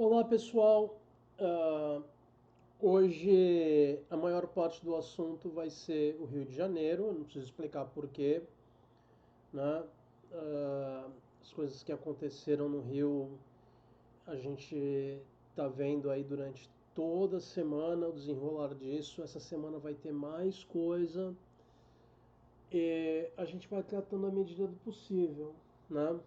Olá pessoal, Ah, hoje a maior parte do assunto vai ser o Rio de Janeiro, eu não preciso explicar por quê, né? As coisas que aconteceram no Rio, a gente está vendo aí durante toda a semana o desenrolar disso. Essa semana vai ter mais coisa e a gente vai tratando à medida do possível, né?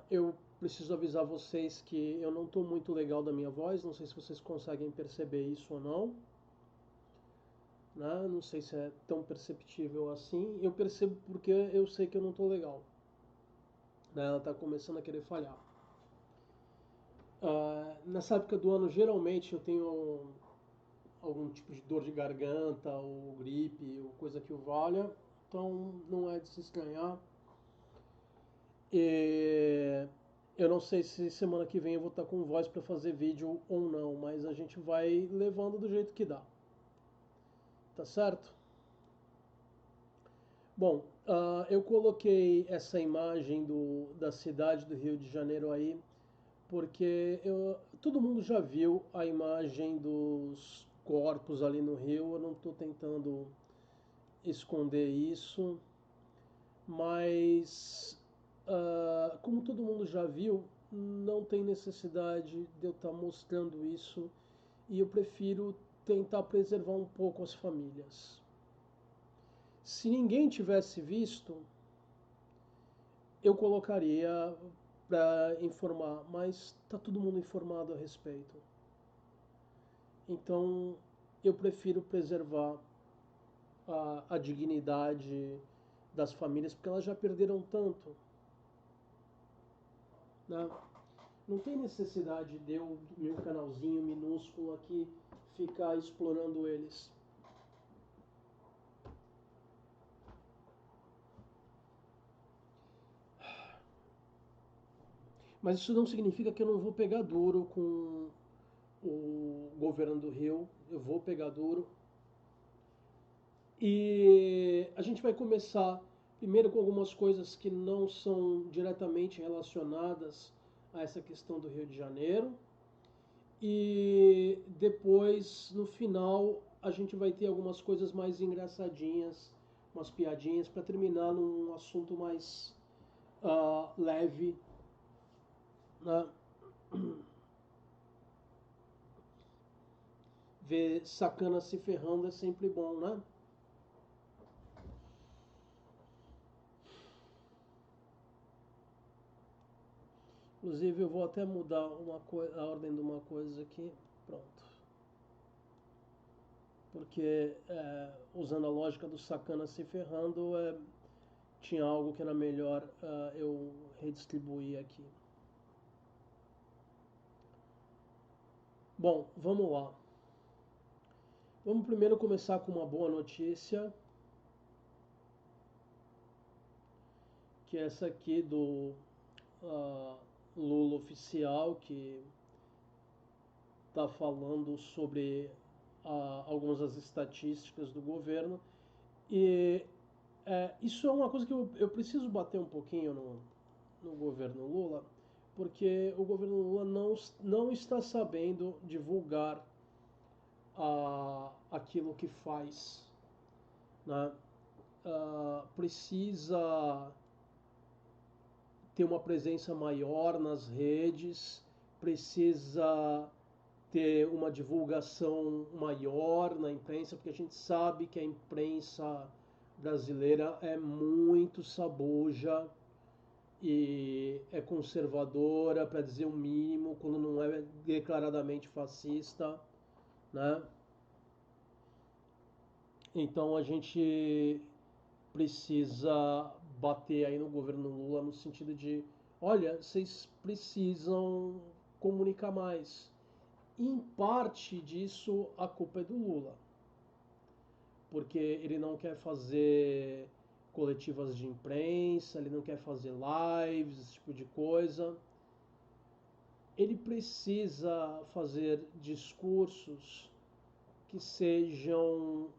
Eu preciso avisar vocês que eu não estou muito legal da minha voz, não sei se vocês conseguem perceber isso ou não, né? Não sei se é tão perceptível assim. Eu percebo porque eu sei que eu não estou legal, né? Ela está começando a querer falhar. Nessa época do ano, geralmente eu tenho algum tipo de dor de garganta, ou gripe, ou coisa que o valha, então não é de se estranhar. E eu não sei se semana que vem eu vou estar com voz para fazer vídeo ou não, mas a gente vai levando do jeito que dá. Tá certo? Bom, eu coloquei essa imagem da cidade do Rio de Janeiro aí porque todo mundo já viu a imagem dos corpos ali no Rio. Eu não estou tentando esconder isso, mas como todo mundo já viu, não tem necessidade de eu estar mostrando isso e eu prefiro tentar preservar um pouco as famílias. Se ninguém tivesse visto, eu colocaria para informar, mas está todo mundo informado a respeito. Então eu prefiro preservar a dignidade das famílias, porque elas já perderam tanto, né? Não tem necessidade de eu, meu canalzinho minúsculo aqui, ficar explorando eles. Mas isso não significa que eu não vou pegar duro com o governo do Rio. Eu vou pegar duro. E a gente vai começar primeiro com algumas coisas que não são diretamente relacionadas a essa questão do Rio de Janeiro. E depois, no final, a gente vai ter algumas coisas mais engraçadinhas, umas piadinhas, para terminar num assunto mais leve, né? Ver sacana se ferrando é sempre bom, né? Inclusive, eu vou até mudar a ordem de uma coisa aqui. Pronto. Porque, usando a lógica do sacana se ferrando, tinha algo que era melhor eu redistribuir aqui. Bom, vamos lá. Vamos primeiro começar com uma boa notícia, que é essa aqui do uh, Lula oficial, que está falando sobre algumas das estatísticas do governo. E isso é uma coisa que eu preciso bater um pouquinho no governo Lula, porque o governo Lula não está sabendo divulgar aquilo que faz, né? Precisa ter uma presença maior nas redes, precisa ter uma divulgação maior na imprensa, porque a gente sabe que a imprensa brasileira é muito sabuja e é conservadora, para dizer o mínimo, quando não é declaradamente fascista, né? Então a gente precisa bater aí no governo Lula no sentido de, olha, vocês precisam comunicar mais. Em parte disso, a culpa é do Lula, porque ele não quer fazer coletivas de imprensa, ele não quer fazer lives, esse tipo de coisa. Ele precisa fazer discursos que sejam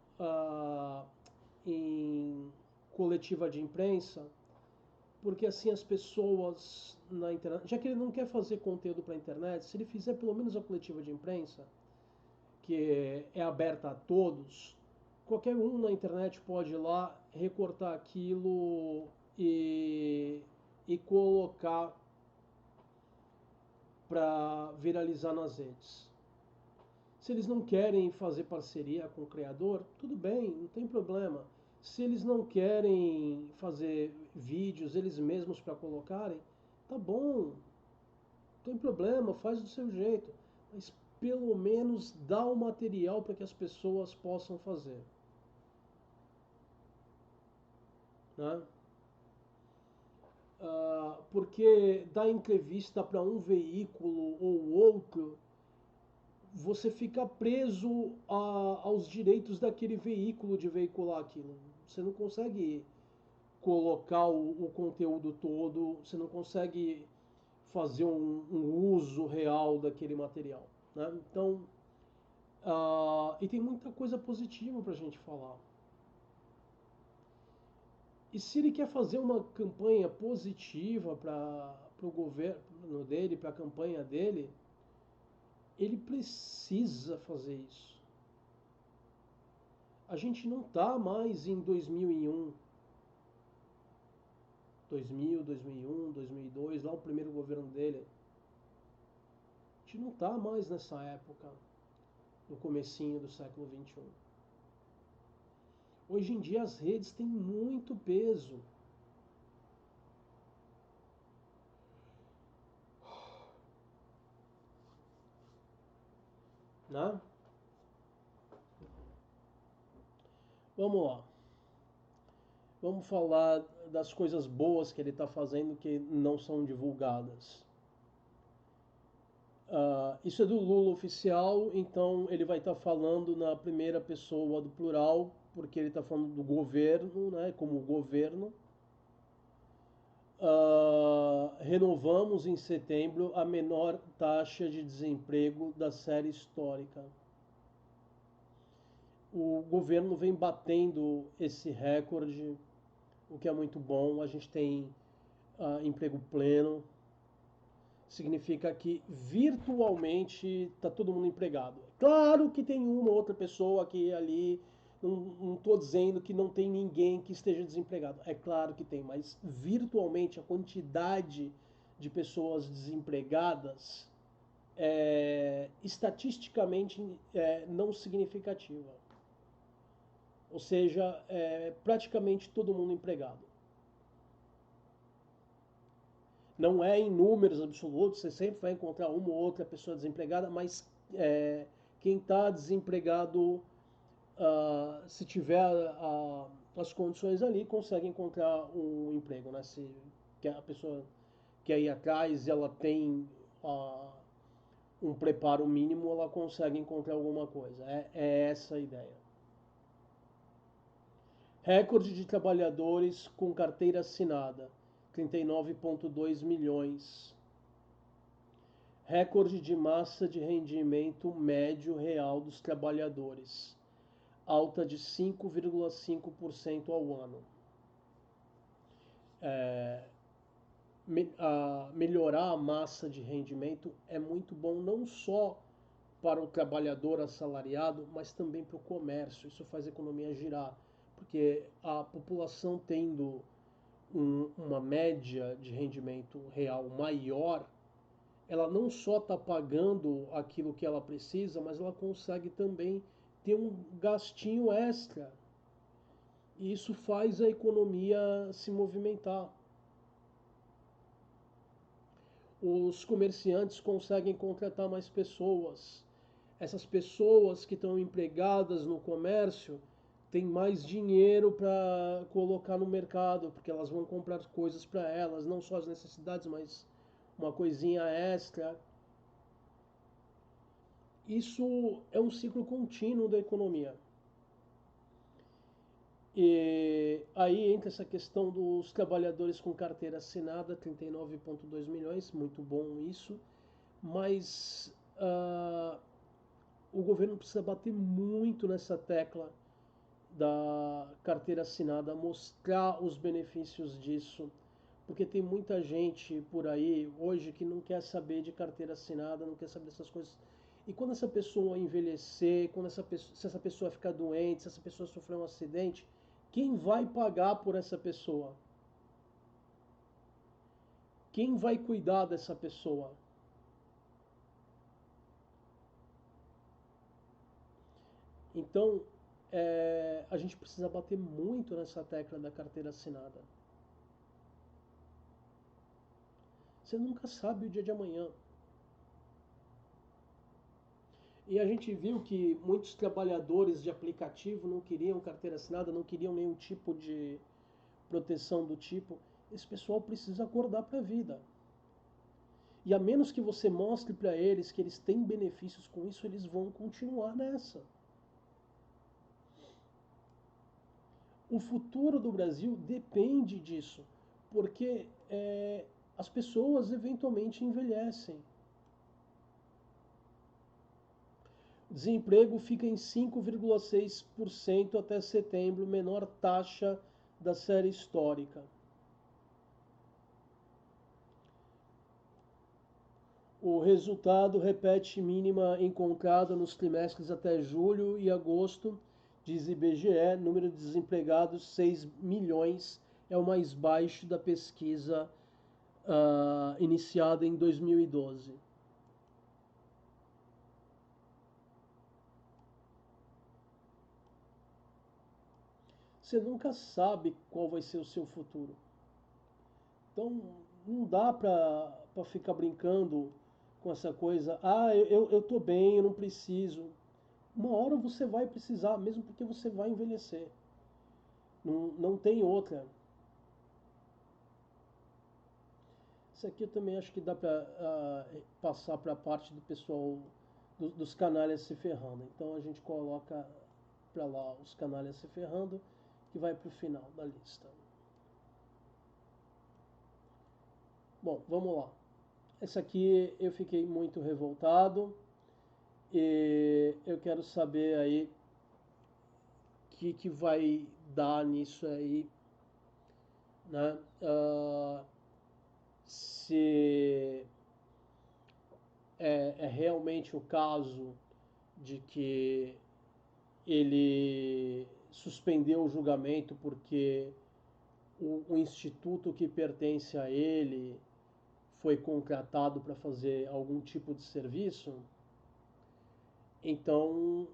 em coletiva de imprensa porque assim as pessoas na internet, já que ele não quer fazer conteúdo para a internet, se ele fizer pelo menos a coletiva de imprensa, que é aberta a todos, qualquer um na internet pode ir lá recortar aquilo e, e colocar para viralizar nas redes. Se eles não querem fazer parceria com o criador, tudo bem, não tem problema. Se eles não querem fazer vídeos eles mesmos para colocarem, tá bom, não tem problema, faz do seu jeito. Mas pelo menos dá o material para que as pessoas possam fazer. Né? Porque dar entrevista para um veículo ou outro, você fica preso aos direitos daquele veículo de veicular aquilo. Você não consegue colocar o conteúdo todo, você não consegue fazer um uso real daquele material. Né? Então, e tem muita coisa positiva para a gente falar. E se ele quer fazer uma campanha positiva para o governo dele, para a campanha dele, ele precisa fazer isso. A gente não está mais em 2001, 2000, 2001, 2002, lá o primeiro governo dele. A gente não está mais nessa época, no comecinho do século XXI. Hoje em dia as redes têm muito peso. Né? Vamos lá. Vamos falar das coisas boas que ele está fazendo que não são divulgadas. Isso é do Lula oficial, então ele vai estar falando na primeira pessoa do plural, porque ele está falando do governo, né, como governo. Renovamos em setembro a menor taxa de desemprego da série histórica. O governo vem batendo esse recorde, o que é muito bom. A gente tem emprego pleno, significa que virtualmente está todo mundo empregado. Claro que tem uma ou outra pessoa aqui ali, não estou dizendo que não tem ninguém que esteja desempregado. É claro que tem, mas virtualmente a quantidade de pessoas desempregadas é estatisticamente não significativa. Ou seja, praticamente todo mundo empregado. Não é em números absolutos, você sempre vai encontrar uma ou outra pessoa desempregada, mas quem está desempregado, se tiver as condições ali, consegue encontrar um emprego. Né? Se que a pessoa quer ir atrás, ela tem um preparo mínimo, ela consegue encontrar alguma coisa. É essa a ideia. Recorde de trabalhadores com carteira assinada, 39,2 milhões. Recorde de massa de rendimento médio real dos trabalhadores, alta de 5,5% ao ano. Melhorar a massa de rendimento é muito bom não só para o trabalhador assalariado, mas também para o comércio. Isso faz a economia girar, porque a população tendo uma média de rendimento real maior, ela não só está pagando aquilo que ela precisa, mas ela consegue também ter um gastinho extra. E isso faz a economia se movimentar. Os comerciantes conseguem contratar mais pessoas. Essas pessoas que estão empregadas no comércio têm mais dinheiro para colocar no mercado, porque elas vão comprar coisas para elas, não só as necessidades, mas uma coisinha extra. Isso é um ciclo contínuo da economia. E aí entra essa questão dos trabalhadores com carteira assinada, 39,2 milhões, muito bom isso, mas o governo precisa bater muito nessa tecla da carteira assinada, mostrar os benefícios disso, Porque tem muita gente por aí hoje que não quer saber de carteira assinada, não quer saber dessas coisas. E quando essa pessoa envelhecer, se essa pessoa ficar doente, se essa pessoa sofrer um acidente, quem vai pagar por essa pessoa? Quem vai cuidar dessa pessoa? Então, a gente precisa bater muito nessa tecla da carteira assinada. Você nunca sabe o dia de amanhã. E a gente viu que muitos trabalhadores de aplicativo não queriam carteira assinada, não queriam nenhum tipo de proteção do tipo. Esse pessoal precisa acordar para a vida. E a menos que você mostre para eles que eles têm benefícios com isso, eles vão continuar nessa. O futuro do Brasil depende disso, porque as pessoas eventualmente envelhecem. O desemprego fica em 5,6% até setembro, menor taxa da série histórica. O resultado repete mínima encontrada nos trimestres até julho e agosto, diz IBGE, número de desempregados 6 milhões, é o mais baixo da pesquisa iniciada em 2012. Você nunca sabe qual vai ser o seu futuro. Então não dá para ficar brincando com essa coisa, eu tô bem, eu não preciso. Uma hora você vai precisar, mesmo porque você vai envelhecer. Não tem outra. Isso aqui eu também acho que dá para passar para a parte do pessoal, dos canalhas se ferrando. Então a gente coloca para lá os canalhas se ferrando, que vai para o final da lista. Bom, vamos lá. Essa aqui eu fiquei muito revoltado e eu quero saber aí o que vai dar nisso aí, né? Se é realmente o caso de que ele suspendeu o julgamento porque o instituto que pertence a ele foi contratado para fazer algum tipo de serviço, então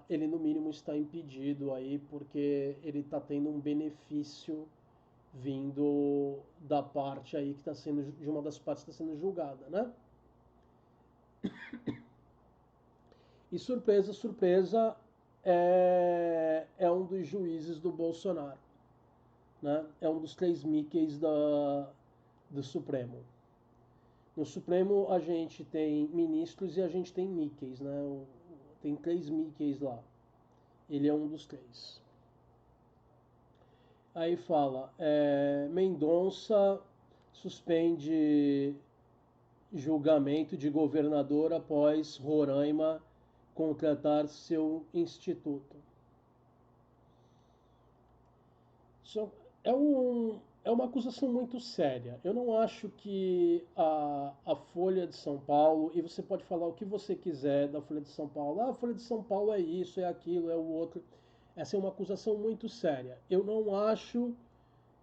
ele no mínimo está impedido aí porque ele está tendo um benefício vindo da parte aí que está sendo, de uma das partes que está sendo julgada, né? E surpresa, surpresa, é um dos juízes do Bolsonaro, né? É um dos três Mickeys do Supremo. No Supremo a gente tem ministros e a gente tem Mickeys, né? Tem três Mickeys lá. Ele é um dos três. Aí fala, Mendonça suspende julgamento de governador após Roraima contratar seu instituto. Isso é uma acusação muito séria. Eu não acho que a Folha de São Paulo, e você pode falar o que você quiser da Folha de São Paulo, a Folha de São Paulo é isso, é aquilo, é o outro. Essa é uma acusação muito séria. Eu não acho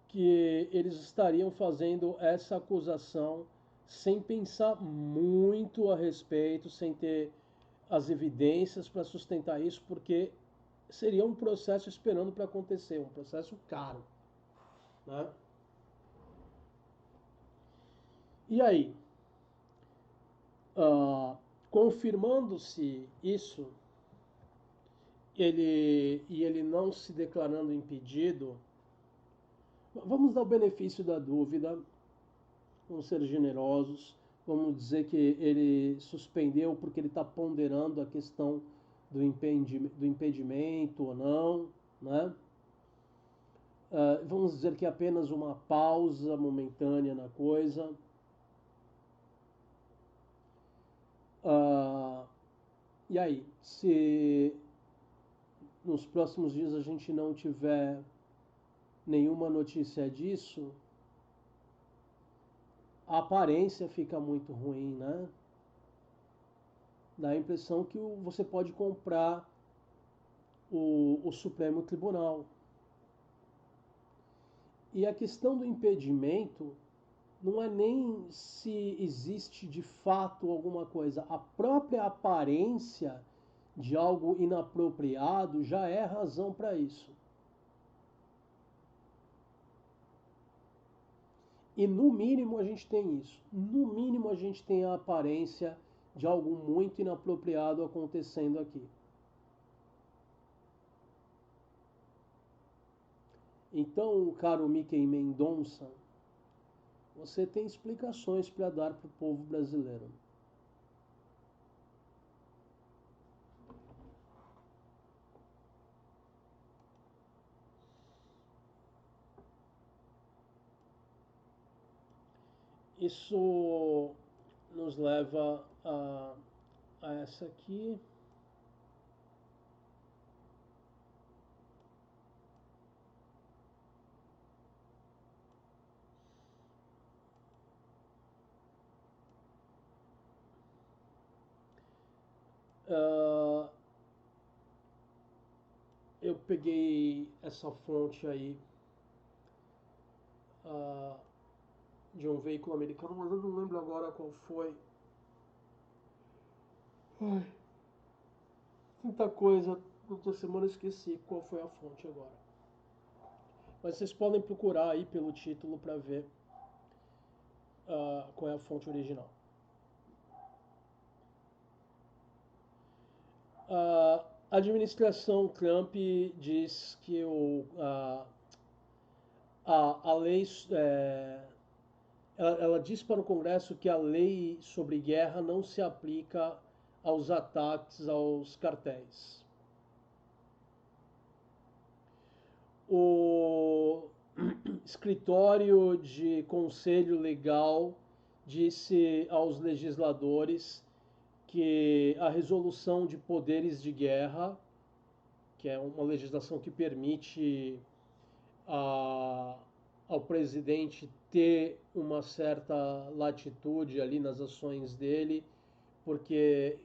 que eles estariam fazendo essa acusação sem pensar muito a respeito, sem ter as evidências para sustentar isso, porque seria um processo esperando para acontecer, um processo caro, né? E aí, uh, confirmando-se isso, ele não se declarando impedido, vamos dar o benefício da dúvida, vamos ser generosos, vamos dizer que ele suspendeu porque ele está ponderando a questão do impedimento ou não, né? Vamos dizer que é apenas uma pausa momentânea na coisa. Uh, e aí, se nos próximos dias a gente não tiver nenhuma notícia disso, a aparência fica muito ruim, né? Dá a impressão que você pode comprar o Supremo Tribunal. E a questão do impedimento não é nem se existe de fato alguma coisa, a própria aparência de algo inapropriado já é razão para isso. E no mínimo a gente tem isso. No mínimo a gente tem a aparência de algo muito inapropriado acontecendo aqui. Então, caro Mickey Mendonça, você tem explicações para dar para o povo brasileiro. Isso nos leva a essa aqui. Uh, eu peguei essa fonte aí uh, de um veículo americano, mas eu não lembro agora qual foi. Ai, tanta coisa. Outra semana eu esqueci qual foi a fonte agora. Mas vocês podem procurar aí pelo título para ver qual é a fonte original. A administração Trump diz que a lei ela diz para o Congresso que a lei sobre guerra não se aplica aos ataques aos cartéis. O escritório de conselho legal disse aos legisladores que a resolução de poderes de guerra, que é uma legislação que permite a, ao presidente ter uma certa latitude ali nas ações dele, porque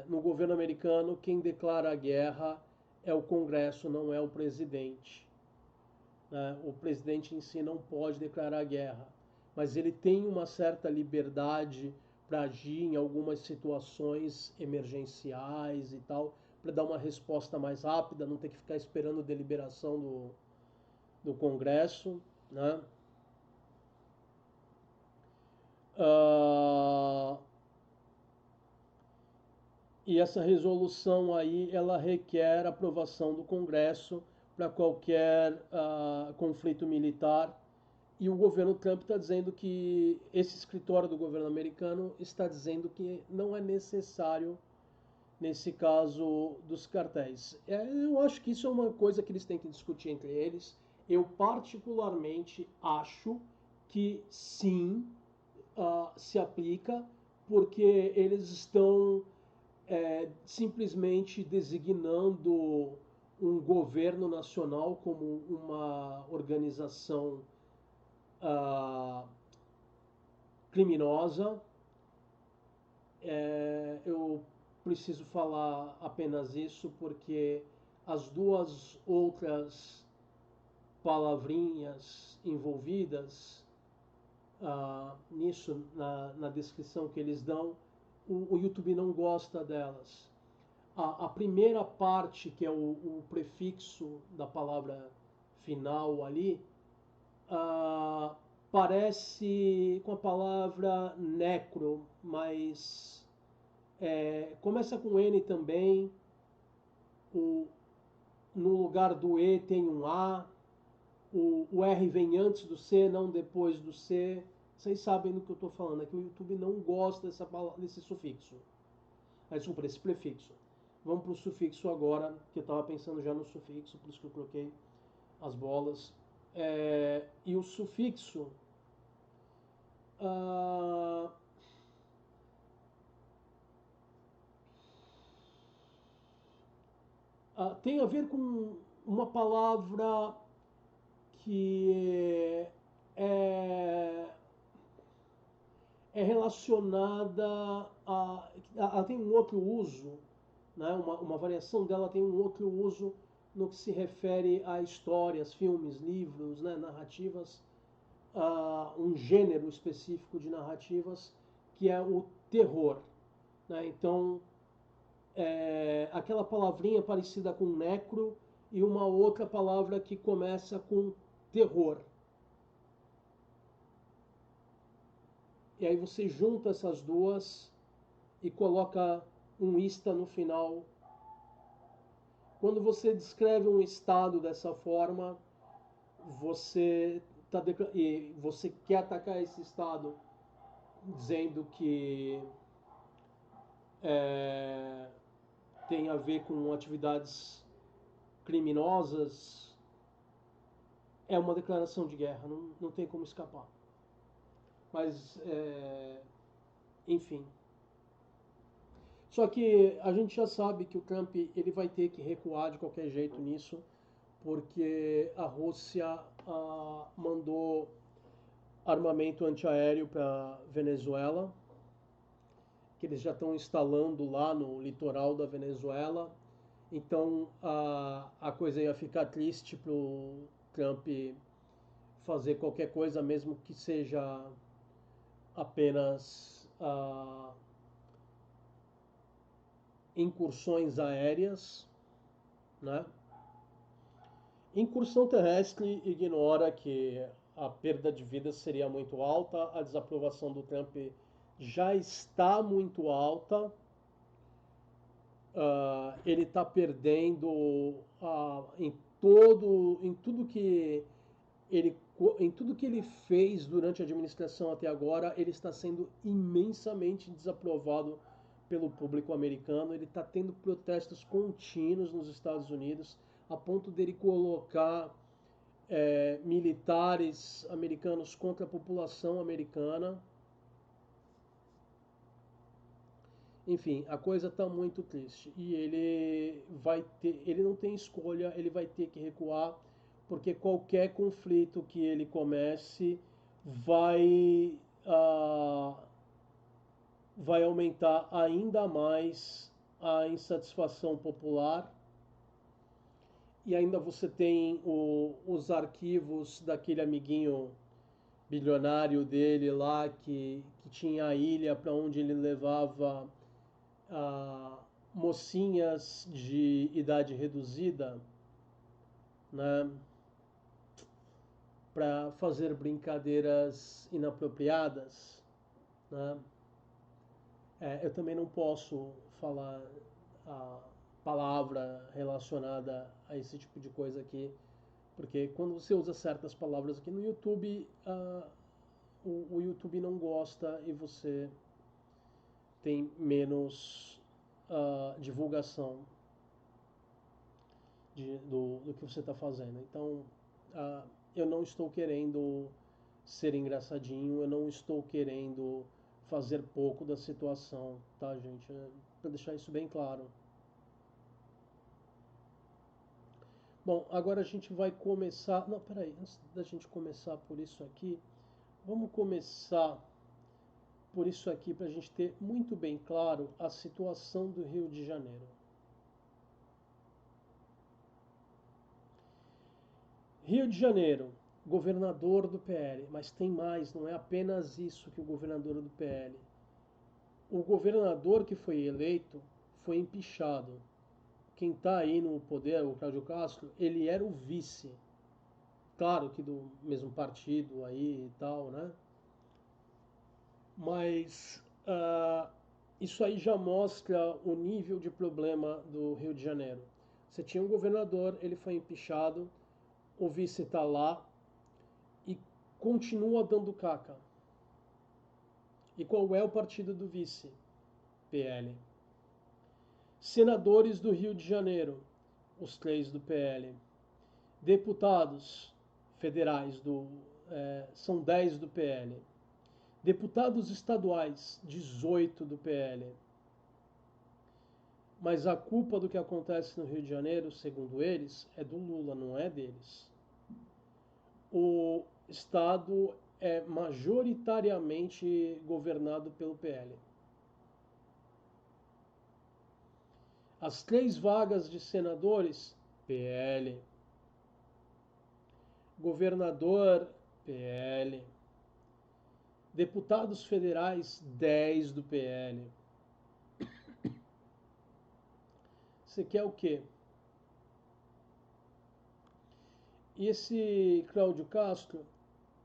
no governo americano quem declara a guerra é o Congresso, não é o presidente. Né? O presidente em si não pode declarar guerra, mas ele tem uma certa liberdade para agir em algumas situações emergenciais e tal, para dar uma resposta mais rápida, não ter que ficar esperando a deliberação do Congresso, né? Uh, e essa resolução aí, ela requer aprovação do Congresso para qualquer conflito militar. E o governo Trump está dizendo que esse escritório do governo americano está dizendo que não é necessário nesse caso dos cartéis. Eu acho que isso é uma coisa que eles têm que discutir entre eles. Eu particularmente acho que sim, se aplica, porque eles estão simplesmente designando um governo nacional como uma organização criminosa. Eu preciso falar apenas isso porque as duas outras palavrinhas envolvidas nisso, na descrição que eles dão, o YouTube não gosta delas. A primeira parte, que é o prefixo da palavra final ali, parece com a palavra necro, mas começa com N também. O, no lugar do E tem um A. O R vem antes do C, não depois do C. Vocês sabem do que eu estou falando, é que o YouTube não gosta desse sufixo. Desculpa, desse prefixo. Vamos para o sufixo agora, que eu estava pensando já no sufixo, por isso que eu coloquei as bolas. E o sufixo tem a ver com uma palavra que é é relacionada a. Ela tem um outro uso, né? Uma variação dela tem um outro uso no que se refere a histórias, filmes, livros, né? Narrativas, um gênero específico de narrativas que é o terror. Né? Então, aquela palavrinha parecida com necro e uma outra palavra que começa com terror. E aí você junta essas duas e coloca um ista no final. Quando você descreve um estado dessa forma, você e você quer atacar esse estado dizendo que é, tem a ver com atividades criminosas, é uma declaração de guerra, não tem como escapar. Mas, enfim. Só que a gente já sabe que o Trump ele vai ter que recuar de qualquer jeito nisso, porque a Rússia mandou armamento antiaéreo para Venezuela, que eles já estão instalando lá no litoral da Venezuela. Então a coisa ia ficar triste para o Trump fazer qualquer coisa, mesmo que seja apenas incursões aéreas, né? Incursão terrestre ignora que a perda de vidas seria muito alta, a desaprovação do Trump já está muito alta. Ele está perdendo em tudo que em tudo que ele fez durante a administração até agora, ele está sendo imensamente desaprovado pelo público americano. Ele está tendo protestos contínuos nos Estados Unidos, a ponto dele colocar militares americanos contra a população americana. Enfim, a coisa está muito triste e ele não tem escolha, ele vai ter que recuar, porque qualquer conflito que ele comece vai vai aumentar ainda mais a insatisfação popular. E ainda você tem os arquivos daquele amiguinho bilionário dele lá que tinha a ilha para onde ele levava mocinhas de idade reduzida, né, para fazer brincadeiras inapropriadas, né? Eu também não posso falar a palavra relacionada a esse tipo de coisa aqui, porque quando você usa certas palavras aqui no YouTube, o YouTube não gosta e você tem menos divulgação do que você está fazendo. Então, eu não estou querendo ser engraçadinho, eu não estou querendo fazer pouco da situação, tá, gente? Para deixar isso bem claro. Bom, agora a gente vai começar. Não, peraí, antes da gente começar por isso aqui, vamos começar por isso aqui para a gente ter muito bem claro a situação do Rio de Janeiro. Rio de Janeiro, governador do PL, mas tem mais, não é apenas isso que o governador do PL. O governador que foi eleito foi empichado. Quem está aí no poder, o Cláudio Castro, ele era o vice. Claro que do mesmo partido aí e tal, né? Mas isso aí já mostra o nível de problema do Rio de Janeiro. Você tinha um governador, ele foi empichado, o vice está lá e continua dando caca. E qual é o partido do vice? PL. Senadores do Rio de Janeiro, os 3 do PL. Deputados federais são 10 do PL. Deputados estaduais, 18 do PL. Mas a culpa do que acontece no Rio de Janeiro, segundo eles, é do Lula, não é deles. O Estado é majoritariamente governado pelo PL. As 3 vagas de senadores, PL. Governador, PL. Deputados federais, 10 do PL. Você quer o quê? E esse Cláudio Castro,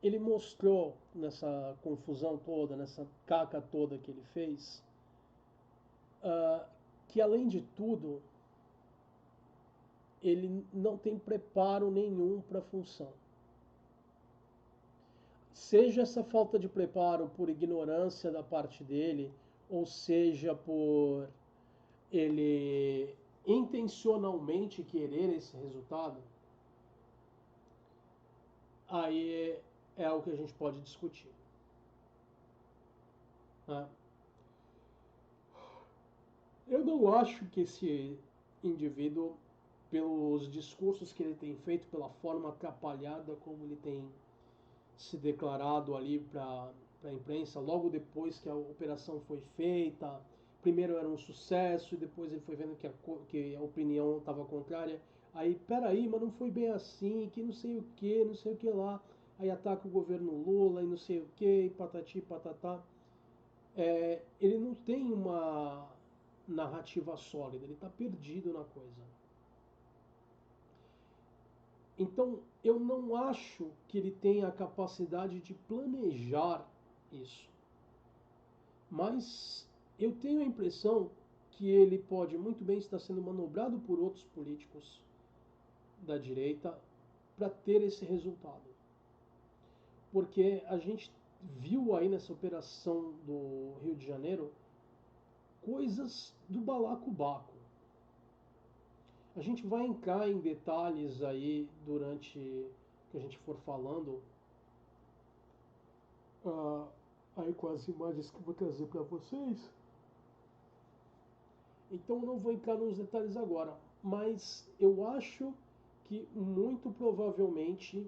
ele mostrou nessa confusão toda, nessa caca toda que ele fez, que além de tudo, ele não tem preparo nenhum para a função. Seja essa falta de preparo por ignorância da parte dele, ou seja por ele intencionalmente querer esse resultado, aí é o que a gente pode discutir. Né? Eu não acho que esse indivíduo, pelos discursos que ele tem feito, pela forma atrapalhada como ele tem se declarado ali para a imprensa, logo depois que a operação foi feita, primeiro era um sucesso e depois ele foi vendo que a opinião estava contrária. Aí, peraí, mas não foi bem assim, que não sei o que, não sei o que lá. Aí ataca o governo Lula e não sei o que, patati patatá. Ele não tem uma narrativa sólida, ele está perdido na coisa. Então, eu não acho que ele tenha a capacidade de planejar isso. Mas eu tenho a impressão que ele pode muito bem estar sendo manobrado por outros políticos da direita para ter esse resultado. Porque a gente viu aí nessa operação do Rio de Janeiro coisas do balacobaco. A gente vai entrar em detalhes aí durante que a gente for falando, ah, aí com as imagens que eu vou trazer para vocês. Então eu não vou entrar nos detalhes agora, mas eu acho que muito provavelmente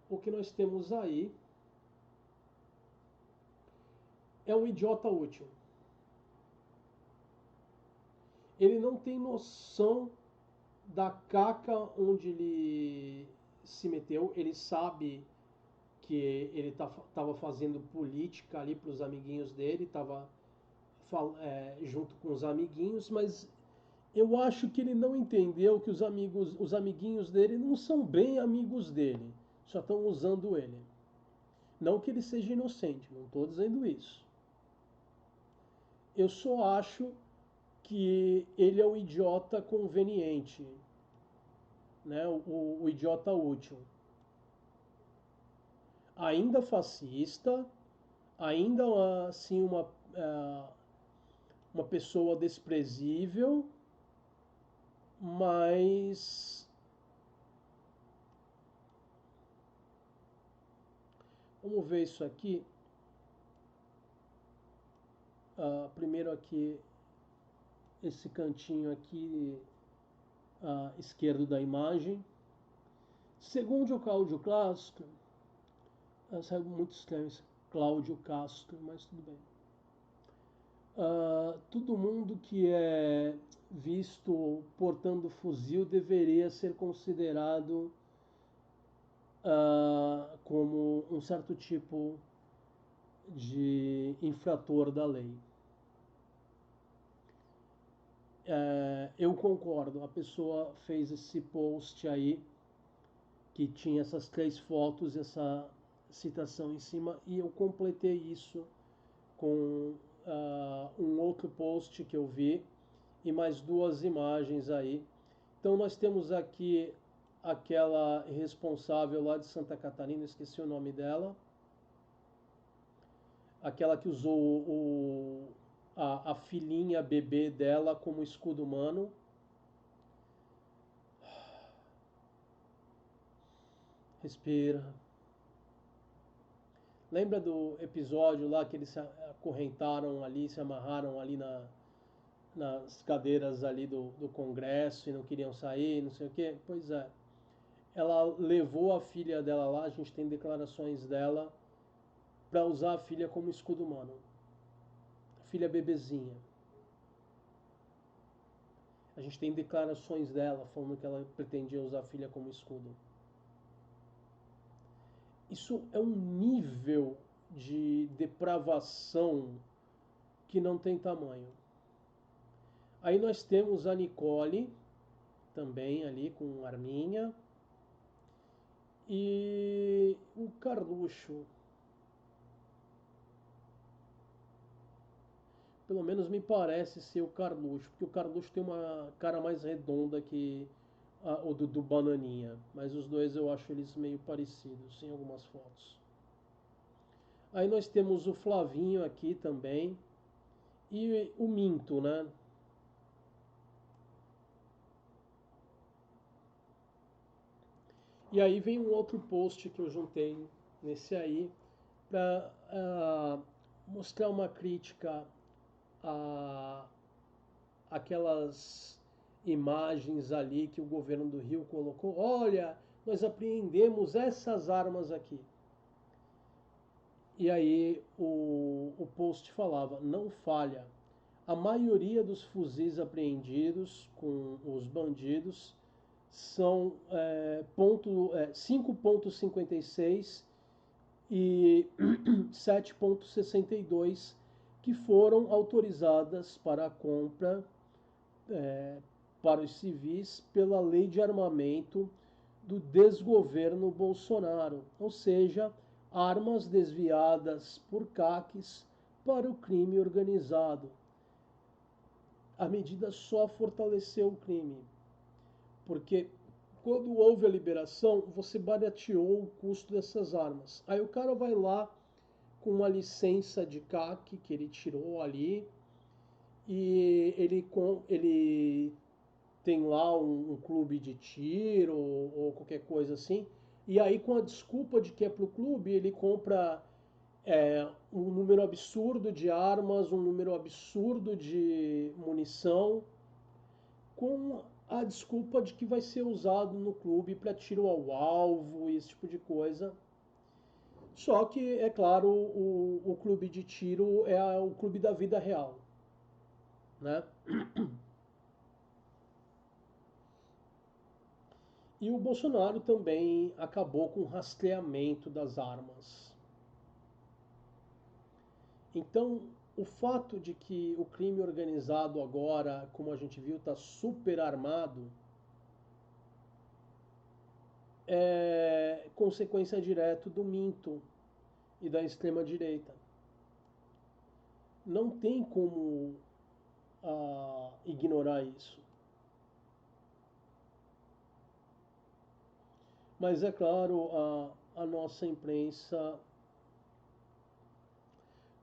o que nós temos aí é um idiota útil. Ele não tem noção da caca onde ele se meteu, ele sabe que ele estava fazendo política ali para os amiguinhos dele, estava junto com os amiguinhos, mas eu acho que ele não entendeu que os amiguinhos dele não são bem amigos dele, só estão usando ele. Não que ele seja inocente, não estou dizendo isso. Eu só acho que ele é o idiota conveniente, né? O idiota útil. Ainda fascista, ainda assim uma pessoa desprezível, mas vamos ver isso aqui. Primeiro aqui, esse cantinho aqui esquerdo da imagem. Segundo o Cláudio Castro, saiu muito estranho esse Cláudio Castro, mas tudo bem. Todo mundo que é visto portando fuzil deveria ser considerado como um certo tipo de infrator da lei. Eu concordo, a pessoa fez esse post aí que tinha essas 3 fotos, essa citação em cima, e eu completei isso com um outro post que eu vi e mais 2 imagens aí. Então nós temos aqui aquela responsável lá de Santa Catarina, esqueci o nome dela, aquela que usou a filhinha bebê dela como escudo humano. Respira. Lembra do episódio lá que eles se acorrentaram ali, se amarraram ali nas cadeiras ali do Congresso e não queriam sair, não sei o quê? Pois é. ela levou a filha dela lá, a gente tem declarações dela para usar a filha como escudo humano. A filha bebezinha. A gente tem declarações dela falando que ela pretendia usar a filha como escudo. Isso é um nível de depravação que não tem tamanho. Aí nós temos a Nicole, também ali com Arminha, e o Carluxo. Pelo menos me parece ser o Carluxo, porque o Carluxo tem uma cara mais redonda que o do Bananinha. Mas os dois eu acho eles meio parecidos em algumas fotos. Aí nós temos o Flavinho aqui também. E o Minto, né? E aí vem um outro post que eu juntei nesse aí para mostrar uma crítica a aquelas imagens ali que o governo do Rio colocou. Olha, nós apreendemos essas armas aqui. E aí o post falava, não falha. A maioria dos fuzis apreendidos com os bandidos são 5.56 e 7.62 que foram autorizadas para a compra para os civis pela lei de armamento do desgoverno Bolsonaro, ou seja, armas desviadas por CACs para o crime organizado. A medida só fortaleceu o crime, porque quando houve a liberação, você barateou o custo dessas armas. Aí o cara vai lá com uma licença de CAC que ele tirou ali e ele tem lá um clube de tiro ou qualquer coisa assim. E aí, com a desculpa de que é pro clube, ele compra um número absurdo de armas, um número absurdo de munição, com a desculpa de que vai ser usado no clube para tiro ao alvo e esse tipo de coisa. Só que, é claro, o clube de tiro é o clube da vida real, né? E o Bolsonaro também acabou com o rastreamento das armas. Então, o fato de que o crime organizado agora, como a gente viu, está super armado, é consequência direta do minto e da extrema-direita. Não tem como ignorar isso. Mas, é claro, a nossa imprensa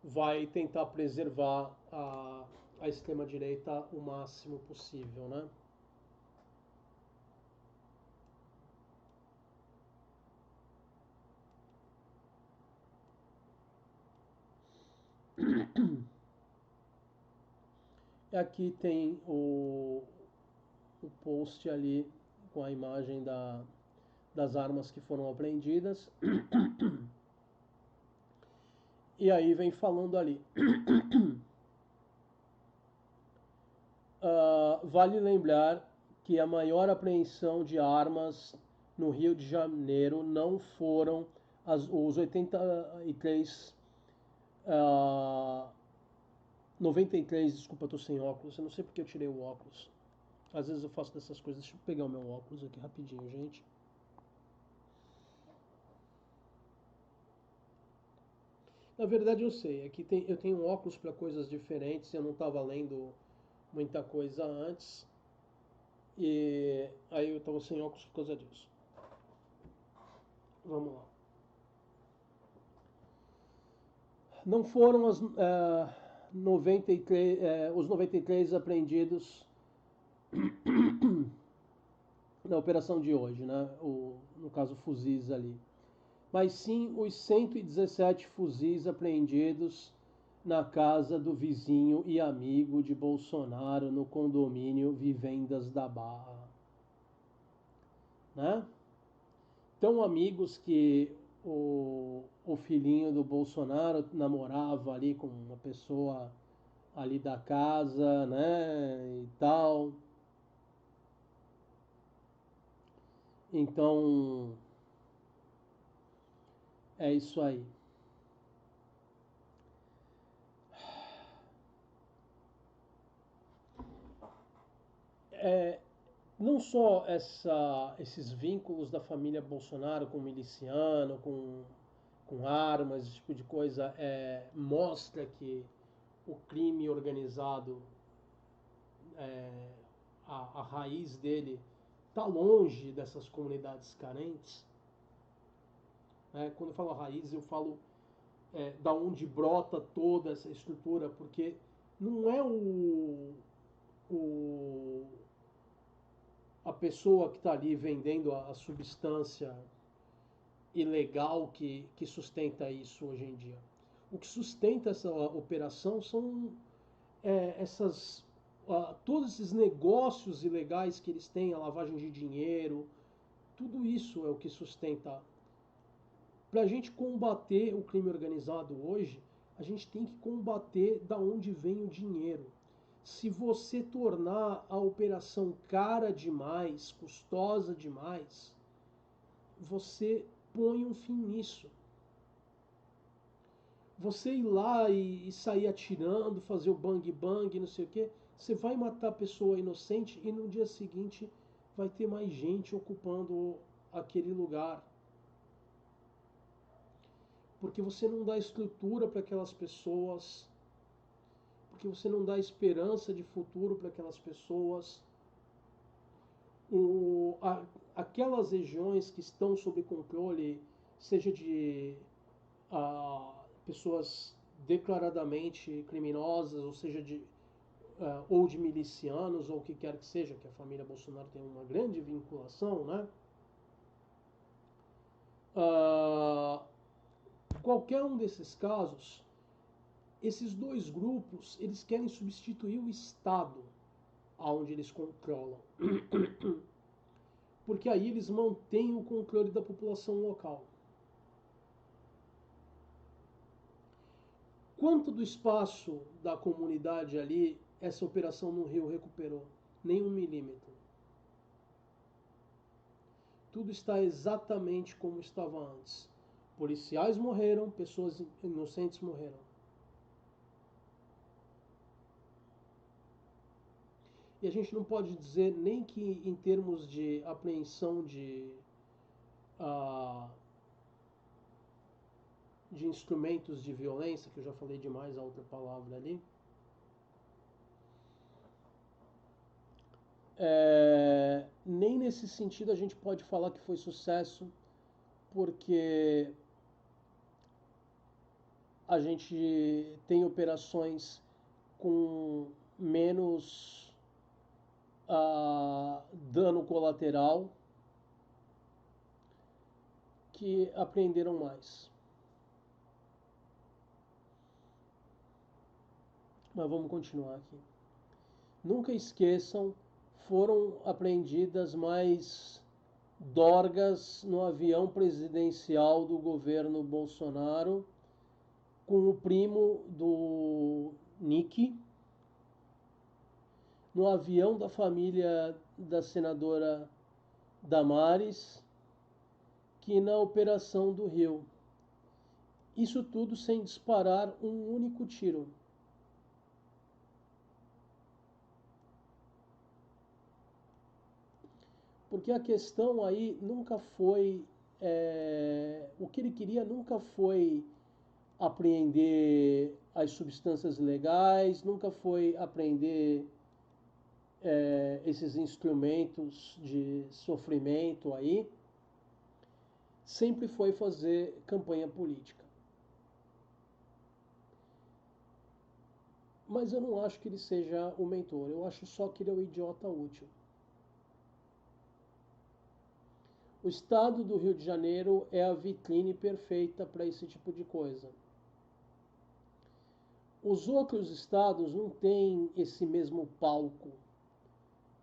vai tentar preservar a extrema-direita o máximo possível, né? Aqui tem o post ali com a imagem das armas que foram apreendidas. E aí vem falando ali. Vale lembrar que a maior apreensão de armas no Rio de Janeiro não foram os 83. 93, desculpa, eu tô sem óculos. Eu não sei porque eu tirei o óculos. Às vezes eu faço dessas coisas. Deixa eu pegar o meu óculos aqui rapidinho, gente. Na verdade eu sei, aqui eu tenho óculos para coisas diferentes, eu não estava lendo muita coisa antes. E aí eu estava sem óculos por causa disso. Vamos lá. Não foram 93, os 93 apreendidos na operação de hoje, né? No caso, fuzis ali. Mas sim os 117 fuzis apreendidos na casa do vizinho e amigo de Bolsonaro no condomínio Vivendas da Barra. Né? tão amigos que o filhinho do Bolsonaro namorava ali com uma pessoa ali da casa, né, e tal. Então, é isso aí. É, não só esses vínculos da família Bolsonaro com miliciano, com armas, esse tipo de coisa, mostra que o crime organizado, é, a raiz dele está longe dessas comunidades carentes. Né? Quando eu falo raiz, eu falo da onde brota toda essa estrutura, porque não é o a pessoa que está ali vendendo a substância ilegal que sustenta isso hoje em dia. O que sustenta essa operação são essas todos esses negócios ilegais que eles têm, a lavagem de dinheiro, tudo isso é o que sustenta. Para a gente combater o crime organizado hoje, a gente tem que combater da onde vem o dinheiro. Se você tornar a operação cara demais, custosa demais, você põe um fim nisso. Você ir lá e sair atirando, fazer o bang bang, não sei o quê, você vai matar a pessoa inocente e no dia seguinte vai ter mais gente ocupando aquele lugar. Porque você não dá estrutura para aquelas pessoas, porque você não dá esperança de futuro para aquelas pessoas. Aquelas regiões que estão sob controle, seja de pessoas declaradamente criminosas, ou seja, ou de milicianos, ou o que quer que seja, que a família Bolsonaro tem uma grande vinculação, né? Uh, qualquer um desses casos, esses dois grupos, eles querem substituir o Estado aonde eles controlam. Porque aí eles mantêm o controle da população local. Quanto do espaço da comunidade ali essa operação no Rio recuperou? Nem 1 milímetro. Tudo está exatamente como estava antes. Policiais morreram, pessoas inocentes morreram. E a gente não pode dizer nem que em termos de apreensão uh, de instrumentos de violência, que eu já falei demais a outra palavra ali, nem nesse sentido a gente pode falar que foi sucesso, porque a gente tem operações com menos dano colateral que apreenderam mais. Mas vamos continuar aqui. Nunca esqueçam, foram apreendidas mais dorgas no avião presidencial do governo Bolsonaro com o primo do Nick, no avião da família da senadora Damares, que na Operação do Rio. Isso tudo sem disparar um único tiro. Porque a questão aí nunca foi. O que ele queria nunca foi apreender as substâncias legais, nunca foi apreender esses instrumentos de sofrimento aí. Sempre foi fazer campanha política. Mas eu não acho que ele seja o mentor, eu acho só que ele é o idiota útil. O estado do Rio de Janeiro é a vitrine perfeita para esse tipo de coisa. Os outros estados não têm esse mesmo palco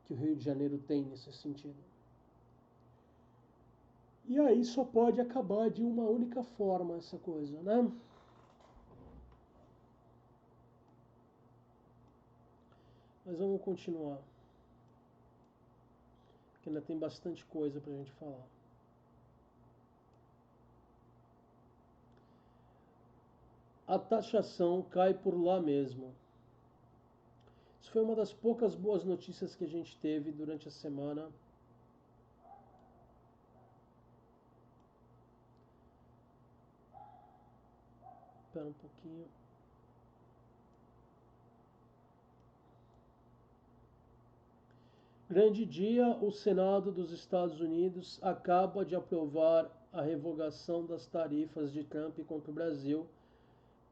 que o Rio de Janeiro tem nesse sentido. E aí só pode acabar de uma única forma essa coisa, né? Mas vamos continuar, porque ainda tem bastante coisa pra gente falar. A taxação cai por lá mesmo. Isso foi uma das poucas boas notícias que a gente teve durante a semana. Espera um pouquinho. Grande dia, o Senado dos Estados Unidos acaba de aprovar a revogação das tarifas de Trump contra o Brasil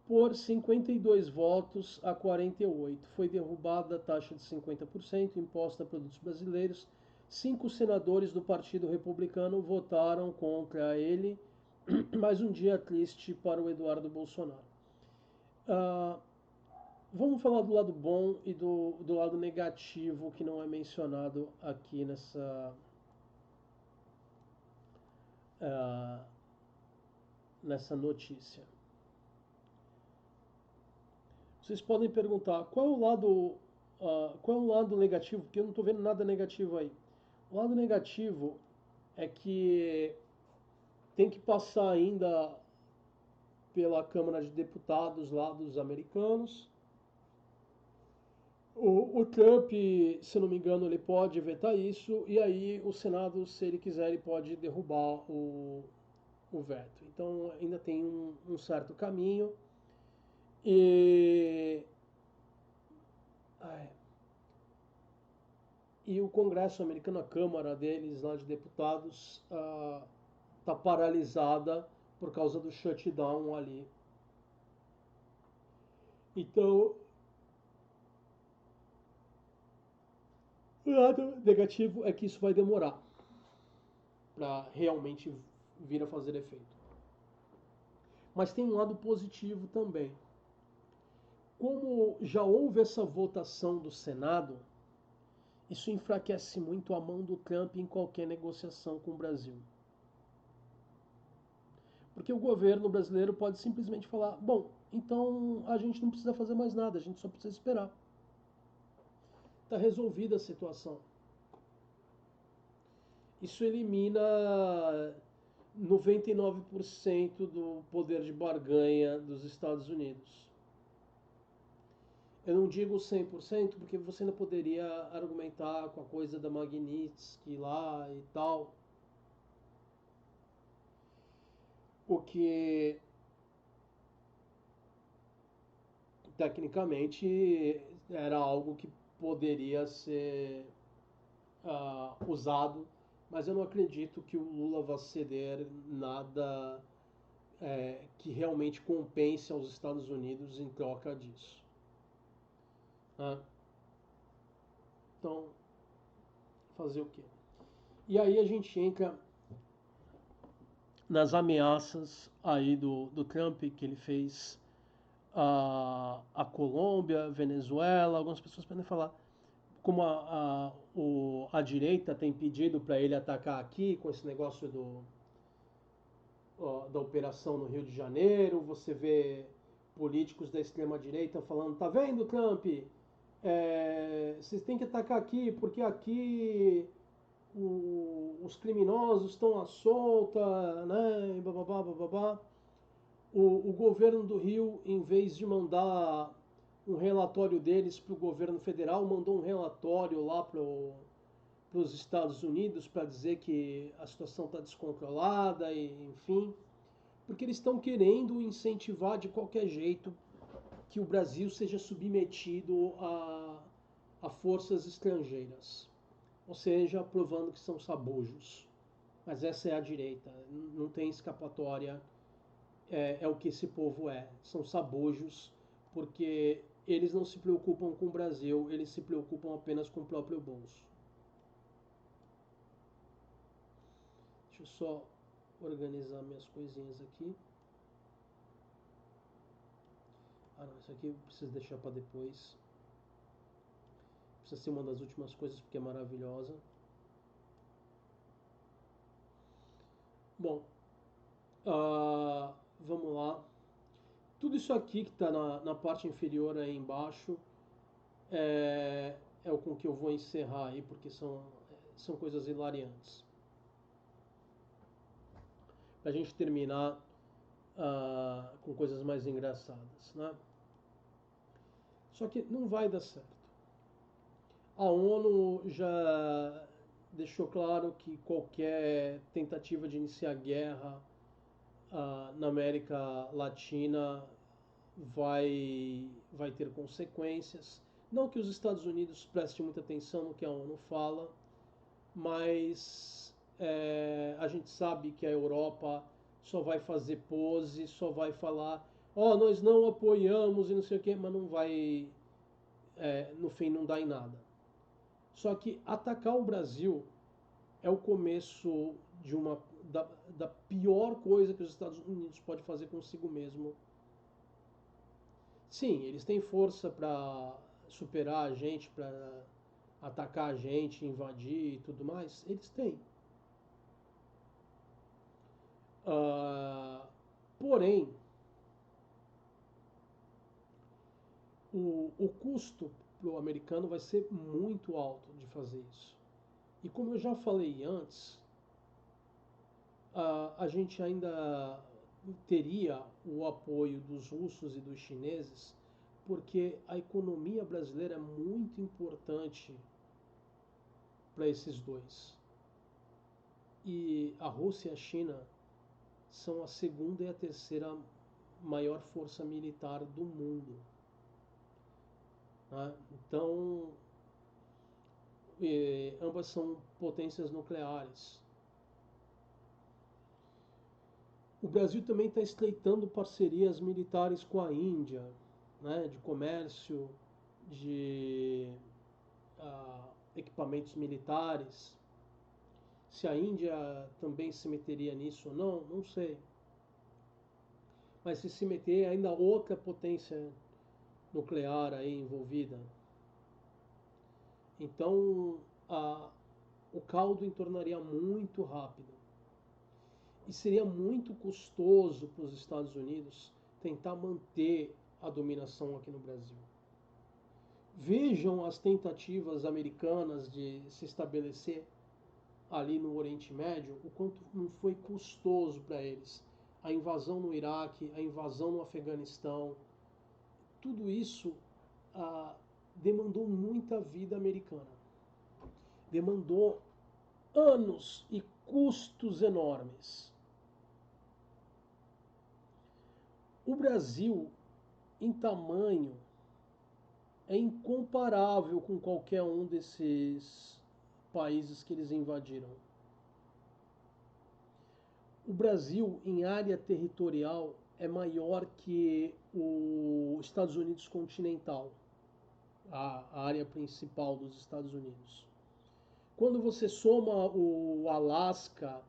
por 52 votos a 48. Foi derrubada a taxa de 50% imposta a produtos brasileiros. 5 senadores do Partido Republicano votaram contra ele. Mais um dia triste para o Eduardo Bolsonaro. Ah, vamos falar do lado bom e do lado negativo que não é mencionado aqui ah, nessa notícia. Vocês podem perguntar qual é o lado negativo, porque eu não estou vendo nada negativo aí. O lado negativo é que tem que passar ainda pela Câmara de Deputados lá dos americanos. O Trump, se não me engano, ele pode vetar isso, e aí o Senado, se ele quiser, ele pode derrubar o veto. Então ainda tem um certo caminho. E, ai, e o Congresso americano, a Câmara deles lá de deputados, está paralisada por causa do shutdown ali. Então, o lado negativo é que isso vai demorar para realmente vir a fazer efeito. Mas tem um lado positivo também. Como já houve essa votação do Senado, isso enfraquece muito a mão do Trump em qualquer negociação com o Brasil. Porque o governo brasileiro pode simplesmente falar: bom, então a gente não precisa fazer mais nada, a gente só precisa esperar. Está resolvida a situação. Isso elimina 99% do poder de barganha dos Estados Unidos. Eu não digo 100% porque você ainda poderia argumentar com a coisa da Magnitsky lá e tal, o que tecnicamente era algo que poderia ser usado, mas eu não acredito que o Lula vá ceder nada que realmente compense aos Estados Unidos em troca disso. Né? Então, fazer o quê? E aí a gente entra nas ameaças aí do Trump que ele fez a Colômbia, Venezuela. Algumas pessoas podem falar como a direita tem pedido para ele atacar aqui com esse negócio da operação no Rio de Janeiro. Você vê políticos da extrema direita falando: tá vendo, Trump? Vocês têm que atacar aqui porque aqui os criminosos estão à solta, né? Bababá, bababá. O governo do Rio, em vez de mandar um relatório deles para o governo federal, mandou um relatório lá para os Estados Unidos para dizer que a situação está descontrolada, e, enfim, porque eles estão querendo incentivar de qualquer jeito que o Brasil seja submetido a forças estrangeiras, ou seja, provando que são sabojos. Mas essa é a direita, não tem escapatória, é o que esse povo é. São sabojos porque eles não se preocupam com o Brasil, eles se preocupam apenas com o próprio bolso. Deixa eu só organizar minhas coisinhas aqui. Ah, não, isso aqui eu preciso deixar para depois. Precisa ser uma das últimas coisas porque é maravilhosa. Vamos lá. Tudo isso aqui que está na parte inferior aí embaixo é o com que eu vou encerrar aí, porque são coisas hilariantes. Para a gente terminar com coisas mais engraçadas, né? Só que não vai dar certo. A ONU já deixou claro que qualquer tentativa de iniciar guerra na América Latina vai ter consequências. Não que os Estados Unidos prestem muita atenção no que a ONU fala, mas a gente sabe que a Europa só vai fazer pose, só vai falar, ó, nós não apoiamos e não sei o quê, mas não vai, no fim, não dá em nada. Só que atacar o Brasil é o começo da pior coisa que os Estados Unidos pode fazer consigo mesmo. Sim, eles têm força para superar a gente, para atacar a gente, invadir e tudo mais. Eles têm. Ah, porém, o custo para o americano vai ser muito alto de fazer isso. E como eu já falei antes, a gente ainda teria o apoio dos russos e dos chineses, porque a economia brasileira é muito importante para esses dois. E a Rússia e a China são a segunda e a terceira maior força militar do mundo. Né? Então, ambas são potências nucleares. O Brasil também está estreitando parcerias militares com a Índia, né, de comércio, de equipamentos militares. Se a Índia também se meteria nisso ou não, não sei. Mas se meter ainda outra potência nuclear aí envolvida. Então o caldo entornaria muito rápido. E seria muito custoso para os Estados Unidos tentar manter a dominação aqui no Brasil. Vejam as tentativas americanas de se estabelecer ali no Oriente Médio, o quanto não foi custoso para eles. A invasão no Iraque, a invasão no Afeganistão, tudo isso demandou muita vida americana. Demandou anos e custos enormes. O Brasil, em tamanho, é incomparável com qualquer um desses países que eles invadiram. O Brasil, em área territorial, é maior que os Estados Unidos continental, a área principal dos Estados Unidos. Quando você soma o Alasca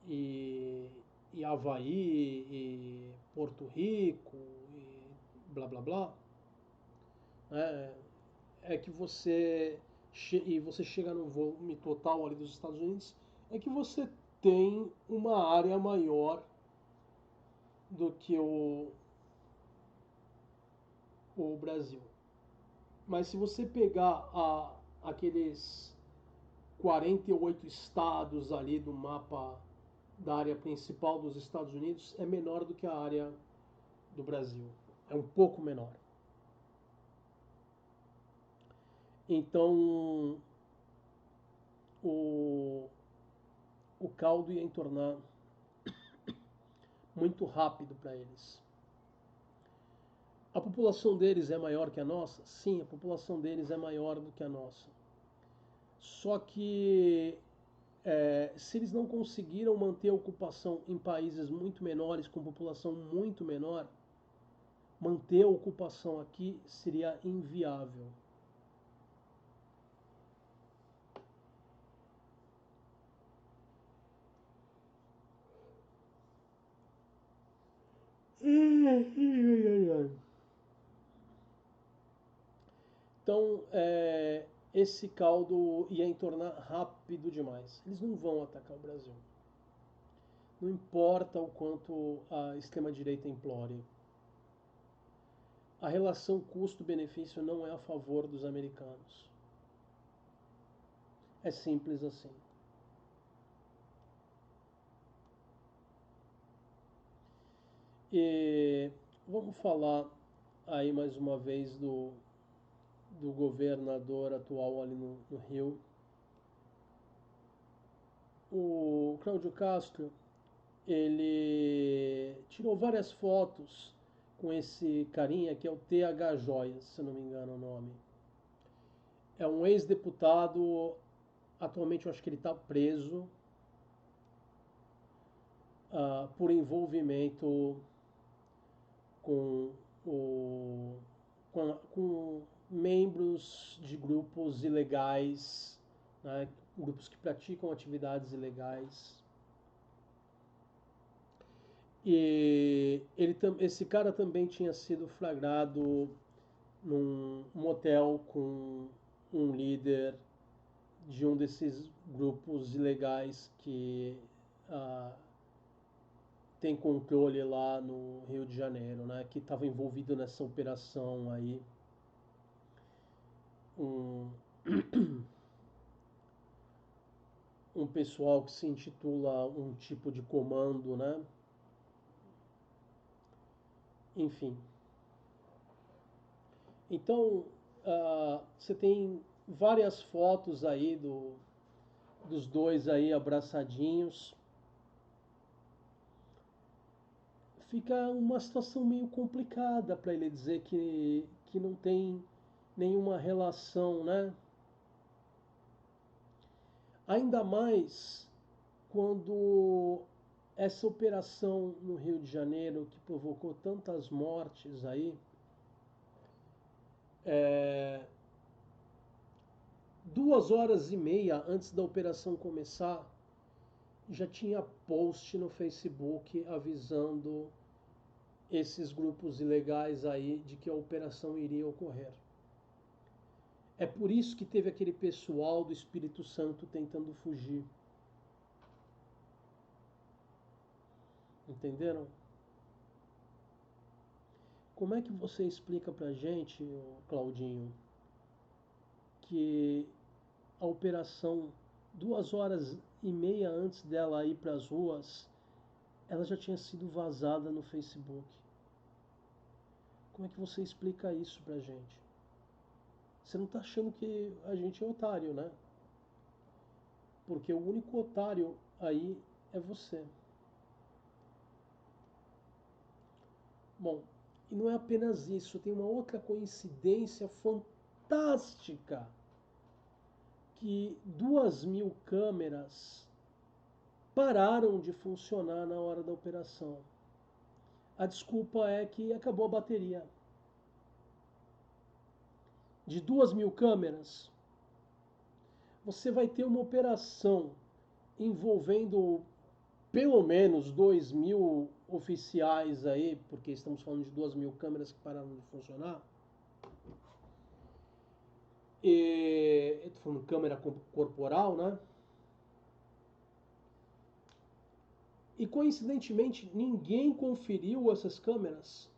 e, e Havaí e Porto Rico e blá blá blá, é, é que você chega no volume total ali dos Estados Unidos, é que você tem uma área maior do que o Brasil. Mas se você pegar aqueles 48 estados ali do mapa da área principal dos Estados Unidos, é menor do que a área do Brasil. É um pouco menor. Então, o, o caldo ia entornar muito rápido para eles. A população deles é maior que a nossa? Sim, a população deles é maior do que a nossa. Só que se eles não conseguiram manter a ocupação em países muito menores, com população muito menor, manter a ocupação aqui seria inviável. Então, esse caldo ia entornar rápido demais. Eles não vão atacar o Brasil. Não importa o quanto a extrema-direita implore. A relação custo-benefício não é a favor dos americanos. É simples assim. E vamos falar aí mais uma vez do governador atual ali no Rio. O Cláudio Castro, ele tirou várias fotos com esse carinha que é o TH Joias, se não me engano o nome. É um ex-deputado, atualmente eu acho que ele está preso por envolvimento com, o, com membros de grupos ilegais, né, grupos que praticam atividades ilegais. E esse cara também tinha sido flagrado num motel com um líder de um desses grupos ilegais que ah, tem controle lá no Rio de Janeiro, né? Que estava envolvido nessa operação aí. Um, um pessoal que se intitula um tipo de comando, né? Enfim. Então, você tem várias fotos aí dos dois aí abraçadinhos. Fica uma situação meio complicada para ele dizer que não tem nenhuma relação, né? Ainda mais quando essa operação no Rio de Janeiro, que provocou tantas mortes aí, é, 2 horas e meia antes da operação começar, já tinha post no Facebook avisando esses grupos ilegais aí de que a operação iria ocorrer. É por isso que teve aquele pessoal do Espírito Santo tentando fugir. Entenderam? Como é que você explica pra gente, Claudinho, que a operação, 2 horas e meia antes dela ir para as ruas, ela já tinha sido vazada no Facebook? Como é que você explica isso pra gente? Você não tá achando que a gente é otário, né? Porque o único otário aí é você. Bom, e não é apenas isso, tem uma outra coincidência fantástica, que 2.000 câmeras pararam de funcionar na hora da operação. A desculpa é que acabou a bateria. De 2.000 câmeras, você vai ter uma operação envolvendo pelo menos 2.000 oficiais aí, porque estamos falando de 2.000 câmeras que pararam de funcionar. Eu tô falando câmera corporal, né? E coincidentemente, ninguém conferiu essas câmeras.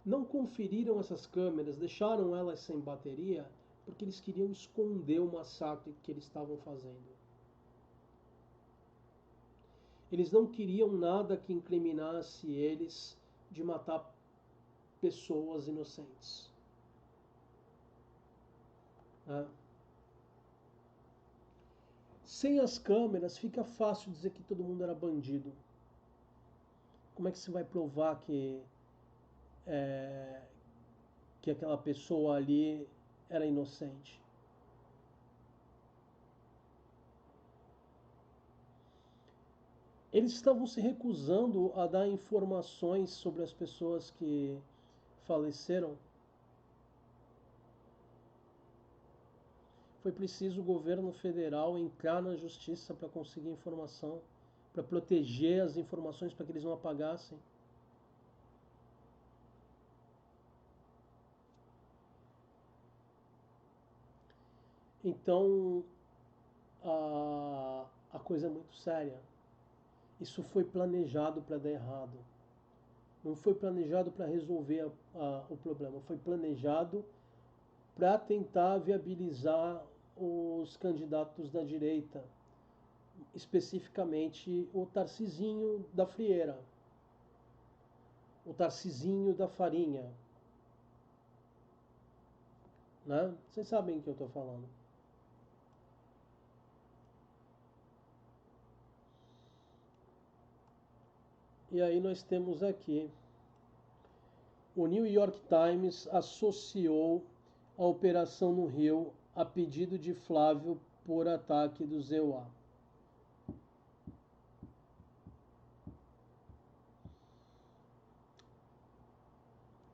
Não conferiram essas câmeras, deixaram elas sem bateria, porque eles queriam esconder o massacre que eles estavam fazendo. Eles não queriam nada que incriminasse eles de matar pessoas inocentes. Né? Sem as câmeras, fica fácil dizer que todo mundo era bandido. Como é que você vai provar é, que aquela pessoa ali era inocente? Eles estavam se recusando a dar informações sobre as pessoas que faleceram. Foi preciso o governo federal entrar na justiça para conseguir informação, para proteger as informações para que eles não apagassem. Então a coisa é muito séria. Isso foi planejado para dar errado. Não foi planejado para resolver o problema. Foi planejado para tentar viabilizar os candidatos da direita, especificamente o Tarcisinho da Frieira, o Tarcisinho da Farinha, né? Vocês sabem o que eu estou falando. E aí nós temos aqui, o New York Times associou a operação no Rio a pedido de Flávio por ataque do ZEUA.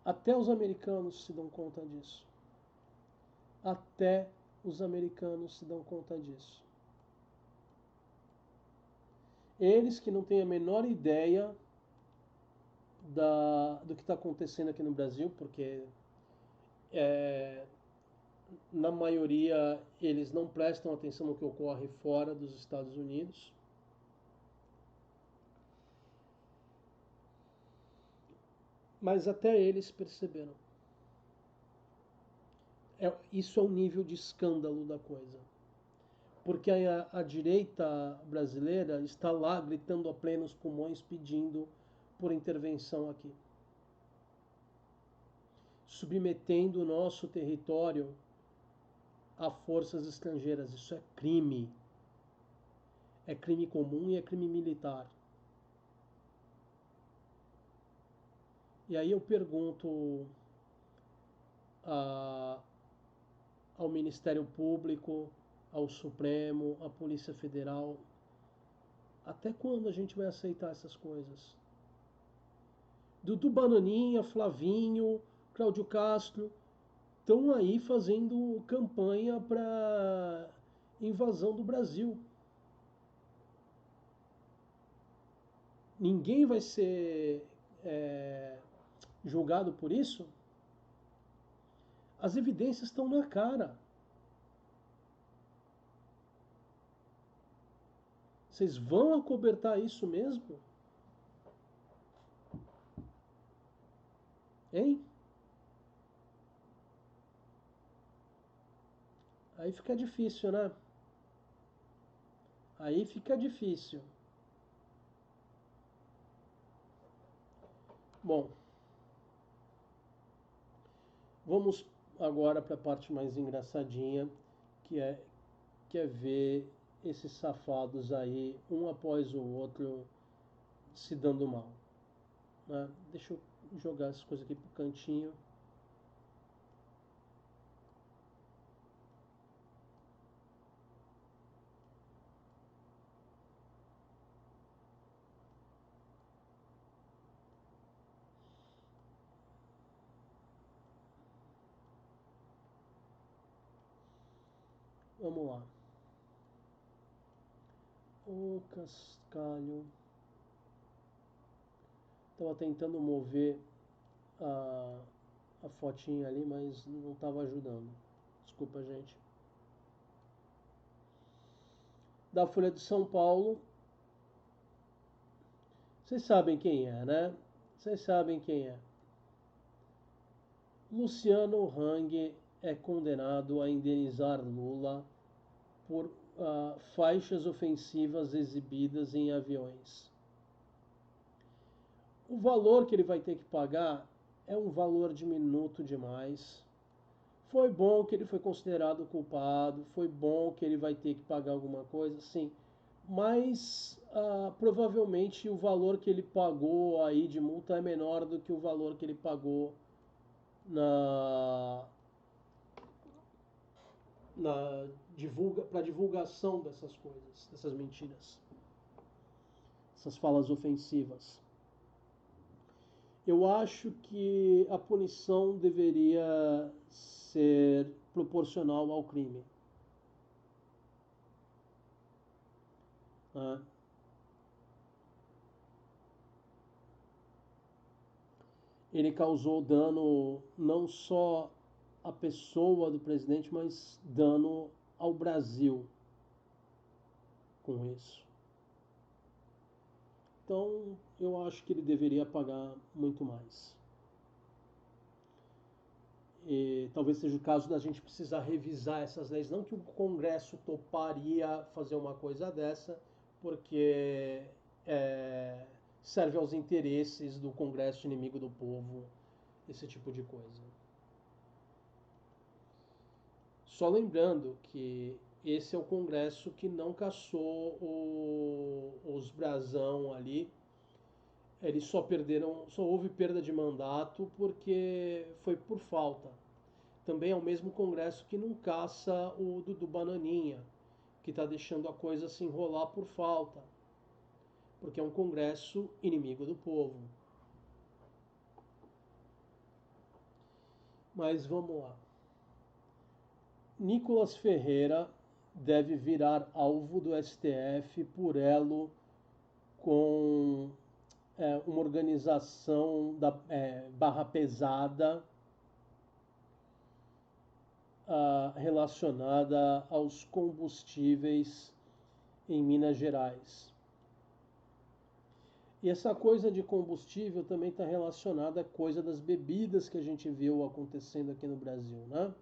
Até os americanos se dão conta disso. Até os americanos se dão conta disso. Eles que não têm a menor ideia do que está acontecendo aqui no Brasil, porque é, na maioria eles não prestam atenção no que ocorre fora dos Estados Unidos. Mas até eles perceberam. Isso é o nível de escândalo da coisa. Porque a direita brasileira está lá gritando a plenos pulmões pedindo por intervenção aqui. Submetendo o nosso território a forças estrangeiras. Isso é crime. É crime comum e é crime militar. E aí eu pergunto ao Ministério Público, ao Supremo, à Polícia Federal, até quando a gente vai aceitar essas coisas? Dudu Bananinha, Flavinho, Cláudio Castro estão aí fazendo campanha para invasão do Brasil. Ninguém vai ser julgado por isso? As evidências estão na cara. Vocês vão acobertar isso mesmo? Hein? Aí fica difícil, né? Aí fica difícil. Bom, vamos agora para a parte mais engraçadinha, que é ver esses safados aí, um após o outro, se dando mal. Né? Deixa eu jogar essas coisas aqui pro cantinho. Vamos lá. O cascalho. Estava tentando mover a, a fotinha ali, mas não estava ajudando. Desculpa, gente. Da Folha de São Paulo. Vocês sabem quem é, né? Vocês sabem quem é. Luciano Hang é condenado a indenizar Lula por faixas ofensivas exibidas em aviões. O valor que ele vai ter que pagar é um valor diminuto demais. Foi bom que ele foi considerado culpado, foi bom que ele vai ter que pagar alguma coisa, sim. Mas provavelmente o valor que ele pagou aí de multa é menor do que o valor que ele pagou na, para divulgação dessas coisas, dessas mentiras, essas falas ofensivas. Eu acho que a punição deveria ser proporcional ao crime. Né? Ele causou dano não só à pessoa do presidente, mas dano ao Brasil com isso. Então, eu acho que ele deveria pagar muito mais. E talvez seja o caso da gente precisar revisar essas leis. Não que o Congresso toparia fazer uma coisa dessa, porque é, serve aos interesses do Congresso inimigo do povo, esse tipo de coisa. Só lembrando que esse é o Congresso que não caçou os brasão ali. Eles só perderam, só houve perda de mandato porque foi por falta. Também é o mesmo Congresso que não caça o Dudu Bananinha, que está deixando a coisa se enrolar por falta, porque é um Congresso inimigo do povo. Mas vamos lá. Nicolas Ferreira deve virar alvo do STF por elo com uma organização da barra pesada relacionada aos combustíveis em Minas Gerais. E essa coisa de combustível também está relacionada à coisa das bebidas que a gente viu acontecendo aqui no Brasil, né?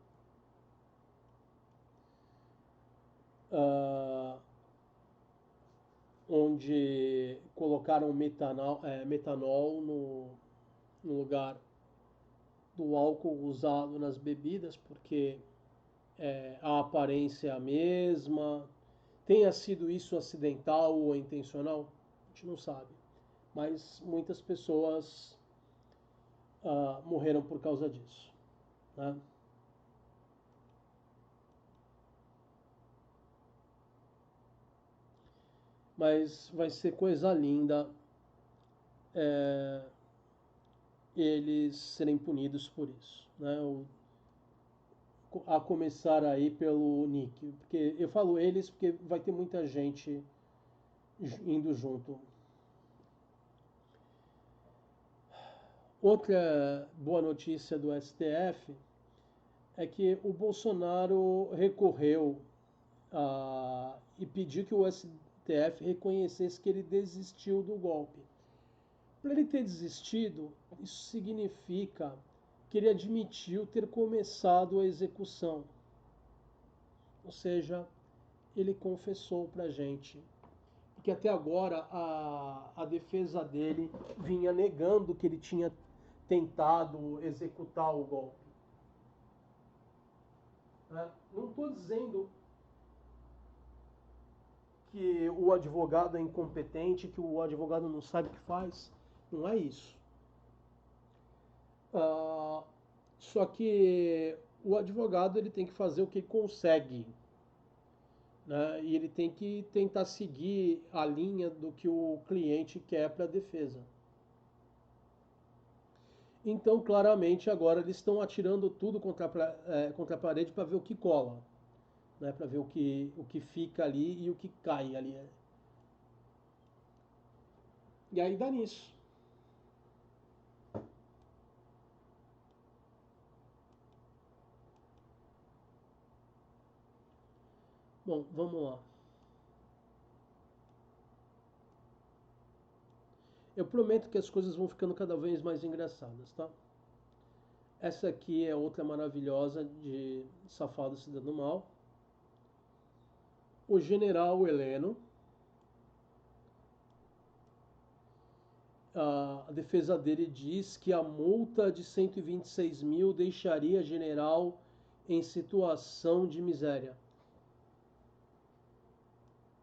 Ah, onde colocaram metanol no lugar do álcool usado nas bebidas, porque a aparência é a mesma. Tenha sido isso acidental ou intencional, a gente não sabe. Mas muitas pessoas morreram por causa disso, né? Mas vai ser coisa linda é, eles serem punidos por isso, né? A começar aí pelo Nick, porque eu falo eles porque vai ter muita gente indo junto. Outra boa notícia do STF é que o Bolsonaro recorreu e pediu que o STF reconhecesse que ele desistiu do golpe. Para ele ter desistido, isso significa que ele admitiu ter começado a execução. Ou seja, ele confessou para a gente que até agora a defesa dele vinha negando que ele tinha tentado executar o golpe. Não estou dizendo que o advogado é incompetente, que o advogado não sabe o que faz. Não é isso. Ah, só que o advogado ele tem que fazer o que consegue, né? E ele tem que tentar seguir a linha do que o cliente quer para a defesa. Então, claramente, agora eles estão atirando tudo contra a parede para ver o que cola, né? Para ver o que fica ali e o que cai ali. E aí dá nisso. Bom, vamos lá. Eu prometo que as coisas vão ficando cada vez mais engraçadas, tá? Essa aqui é outra maravilhosa de Safado se dando mal. O general Heleno, a defesa dele diz que a multa de 126 mil deixaria general em situação de miséria.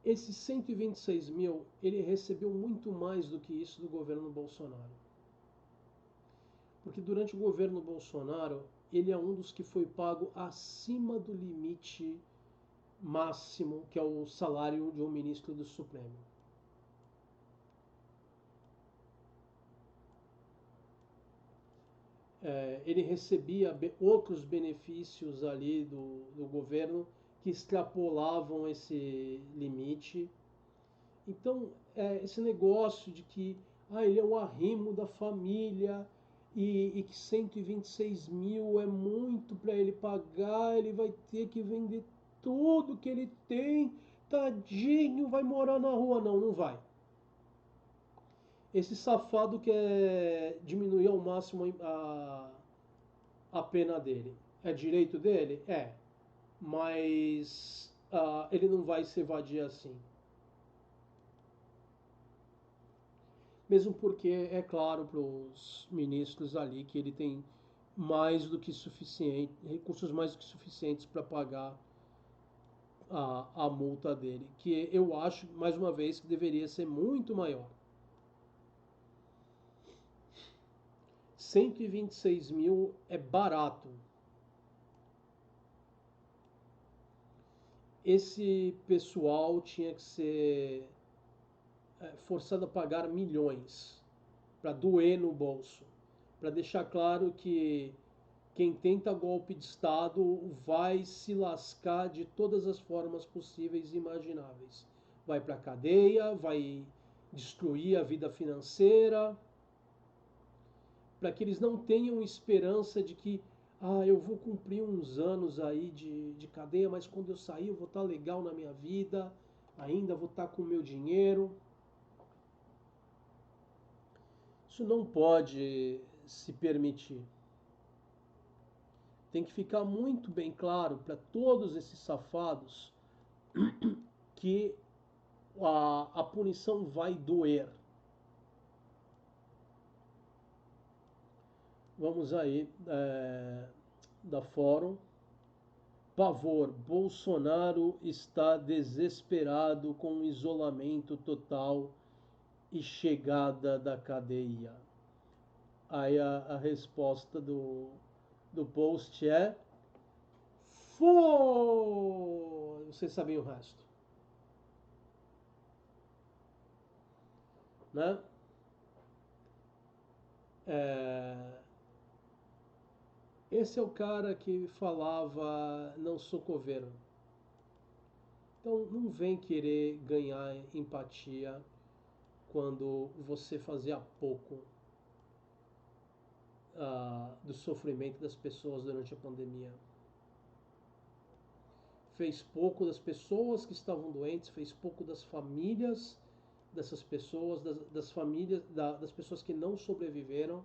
Esses 126 mil, ele recebeu muito mais do que isso do governo Bolsonaro. Porque durante o governo Bolsonaro, ele é um dos que foi pago acima do limite máximo, que é o salário de um ministro do Supremo. Ele recebia outros benefícios ali do governo que extrapolavam esse limite. Então, esse negócio de que ele é o arrimo da família e que 126 mil é muito para ele pagar, ele vai ter que vender tudo que ele tem, tadinho, vai morar na rua. Não, não vai. Esse safado quer diminuir ao máximo a pena dele. É direito dele? É. Mas ele não vai se evadir assim. Mesmo porque é claro para os ministros ali que ele tem mais do que suficiente, recursos mais do que suficientes para pagar a multa dele, que eu acho, mais uma vez, que deveria ser muito maior. 126 mil é barato. Esse pessoal tinha que ser forçado a pagar milhões para doer no bolso, para deixar claro que quem tenta golpe de Estado vai se lascar de todas as formas possíveis e imagináveis. Vai para a cadeia, vai destruir a vida financeira, para que eles não tenham esperança de que eu vou cumprir uns anos aí de cadeia, mas quando eu sair eu vou estar legal na minha vida, ainda vou estar com o meu dinheiro. Isso não pode se permitir. Tem que ficar muito bem claro para todos esses safados que a punição vai doer. Vamos aí, da Fórum. Pavor, Bolsonaro está desesperado com isolamento total e chegada da cadeia. Aí a resposta do post é: foi! Vocês sabem o resto, né? É, esse é o cara que falava não sou coveiro. Então não vem querer ganhar empatia quando você fazia pouco do sofrimento das pessoas durante a pandemia. Fez pouco das pessoas que estavam doentes, fez pouco das famílias dessas pessoas, das famílias, das pessoas que não sobreviveram.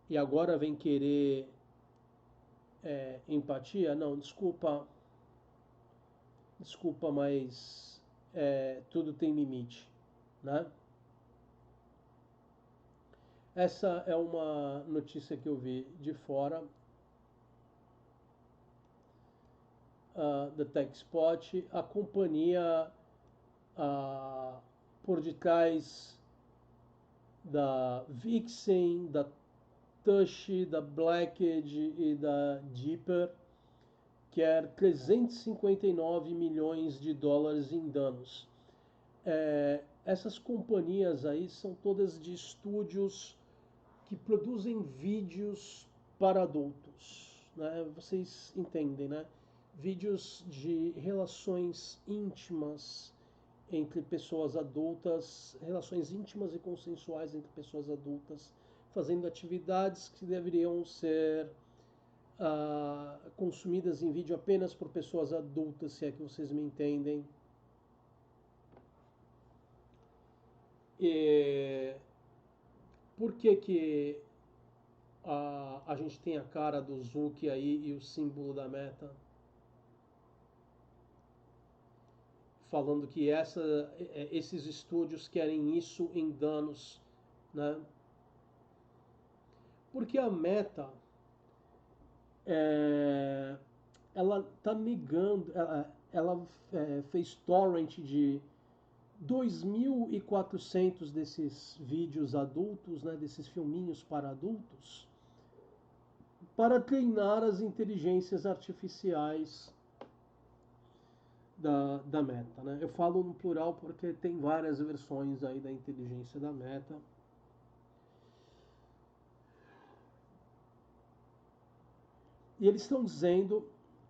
E agora vem querer empatia? Não, desculpa, mas tudo tem limite, né? Essa é uma notícia que eu vi de fora da TechSpot. A companhia por detrás da Vixen, da Tush, da Blacked e da Deeper quer 359 milhões de dólares em danos. Essas companhias aí são todas de estúdios que produzem vídeos para adultos, né? Vocês entendem, né? Vídeos de relações íntimas entre pessoas adultas, relações íntimas e consensuais entre pessoas adultas, fazendo atividades que deveriam ser consumidas em vídeo apenas por pessoas adultas, se é que vocês me entendem. E por que a gente tem a cara do Zuck aí e o símbolo da Meta? Falando que esses estúdios querem isso em danos, né? Porque a Meta, ela está negando, ela fez torrent de 2.400 desses vídeos adultos, né, desses filminhos para adultos, para treinar as inteligências artificiais da Meta, né? Eu falo no plural porque tem várias versões aí da inteligência da Meta. E eles estão dizendo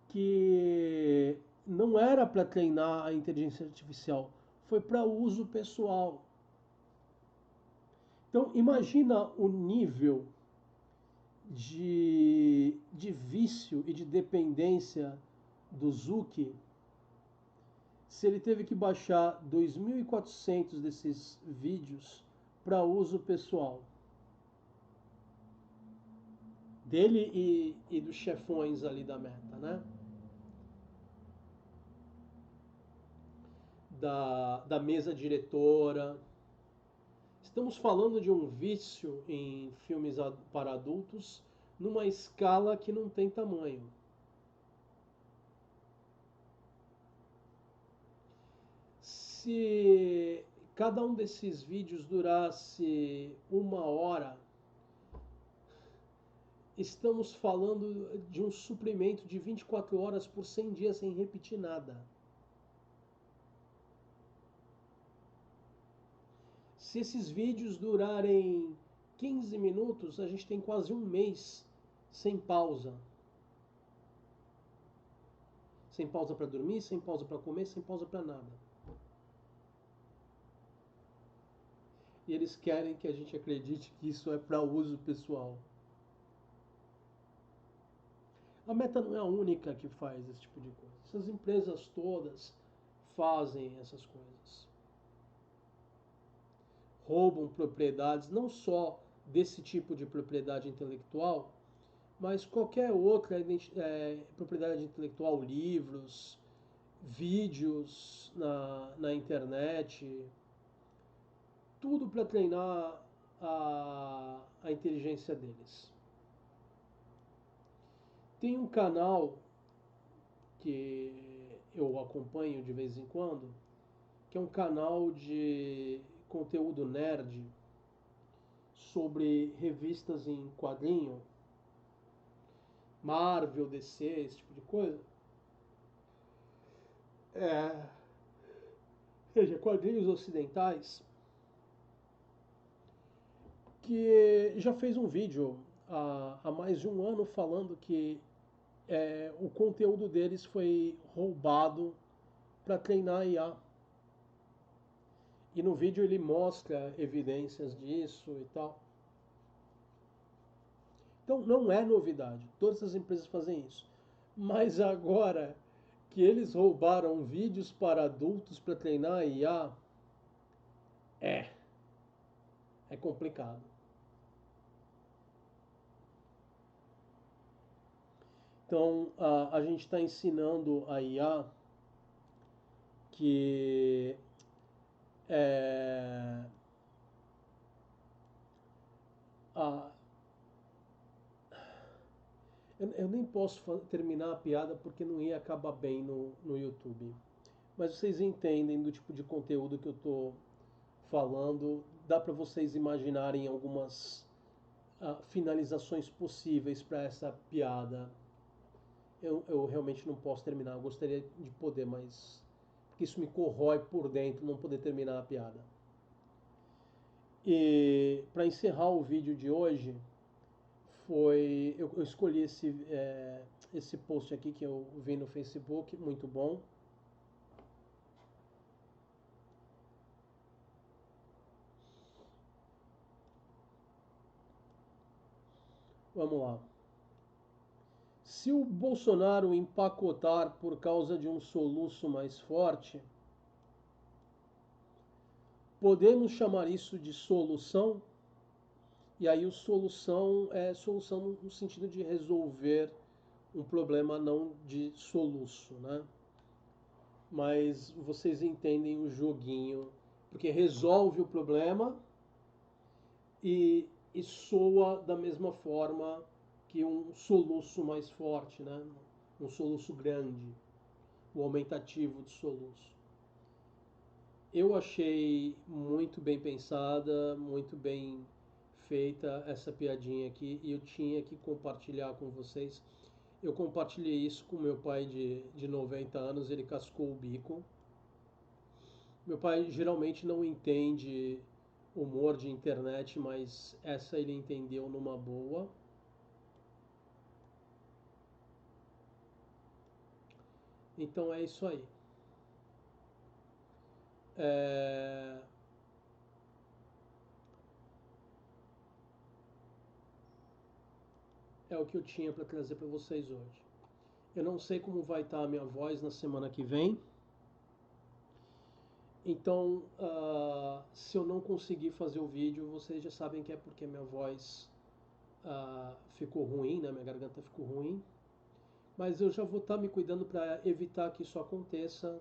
que não era para treinar a inteligência artificial, foi para uso pessoal. Então imagina o nível de vício e de dependência do Zuck se ele teve que baixar 2.400 desses vídeos para uso pessoal dele e dos chefões ali da Meta, né? Da mesa diretora. Estamos falando de um vício em filmes para adultos numa escala que não tem tamanho. Se cada um desses vídeos durasse 1 hora, estamos falando de um suprimento de 24 horas por 100 dias sem repetir nada. Se esses vídeos durarem 15 minutos, a gente tem quase um mês sem pausa. Sem pausa para dormir, sem pausa para comer, sem pausa para nada. E eles querem que a gente acredite que isso é para uso pessoal. A Meta não é a única que faz esse tipo de coisa. Essas empresas todas fazem essas coisas. Roubam propriedades, não só desse tipo de propriedade intelectual, mas qualquer outra propriedade intelectual, livros, vídeos na internet, tudo para treinar a inteligência deles. Tem um canal que eu acompanho de vez em quando, que é um canal de conteúdo nerd sobre revistas em quadrinho, Marvel, DC, esse tipo de coisa. Ou seja, quadrinhos ocidentais, que já fez um vídeo há mais de um ano falando que o conteúdo deles foi roubado para treinar IA. E no vídeo ele mostra evidências disso e tal. Então não é novidade, todas as empresas fazem isso. Mas agora que eles roubaram vídeos para adultos para treinar IA, é, é complicado. Então a gente está ensinando a IA que é, a, eu nem posso terminar a piada porque não ia acabar bem no YouTube. Mas vocês entendem do tipo de conteúdo que eu estou falando. Dá para vocês imaginarem algumas finalizações possíveis para essa piada. Eu realmente não posso terminar. Eu gostaria de poder, mas porque isso me corrói por dentro não poder terminar a piada. E para encerrar o vídeo de hoje, eu escolhi esse post aqui que eu vi no Facebook, muito bom. Vamos lá. Se o Bolsonaro empacotar por causa de um soluço mais forte, podemos chamar isso de solução? E aí o solução é solução no sentido de resolver um problema, não de soluço, né? Mas vocês entendem o joguinho, porque resolve o problema e soa da mesma forma que um soluço mais forte, né? Um soluço grande, o aumentativo de soluço. Eu achei muito bem pensada, muito bem feita essa piadinha aqui e eu tinha que compartilhar com vocês. Eu compartilhei isso com meu pai de 90 anos, ele cascou o bico. Meu pai geralmente não entende humor de internet, mas essa ele entendeu numa boa. Então é isso aí. É, é o que eu tinha para trazer para vocês hoje. Eu não sei como vai estar a minha voz na semana que vem. Então, se eu não conseguir fazer o vídeo, vocês já sabem que é porque minha voz ficou ruim, né? Minha garganta ficou ruim. Mas eu já vou estar me cuidando para evitar que isso aconteça.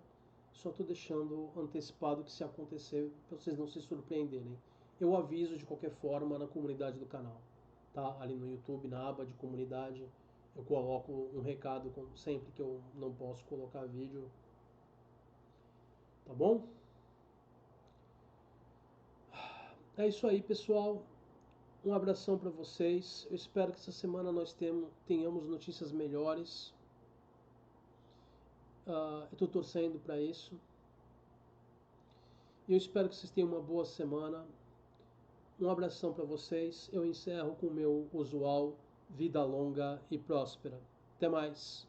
Só estou deixando antecipado que se acontecer, para vocês não se surpreenderem. Eu aviso de qualquer forma na comunidade do canal, tá? Ali no YouTube, na aba de comunidade, eu coloco um recado sempre que eu não posso colocar vídeo, tá bom? É isso aí, pessoal. Um abração para vocês. Eu espero que essa semana nós tenhamos notícias melhores. Eu estou torcendo para isso. E eu espero que vocês tenham uma boa semana. Um abração para vocês. Eu encerro com o meu usual vida longa e próspera. Até mais.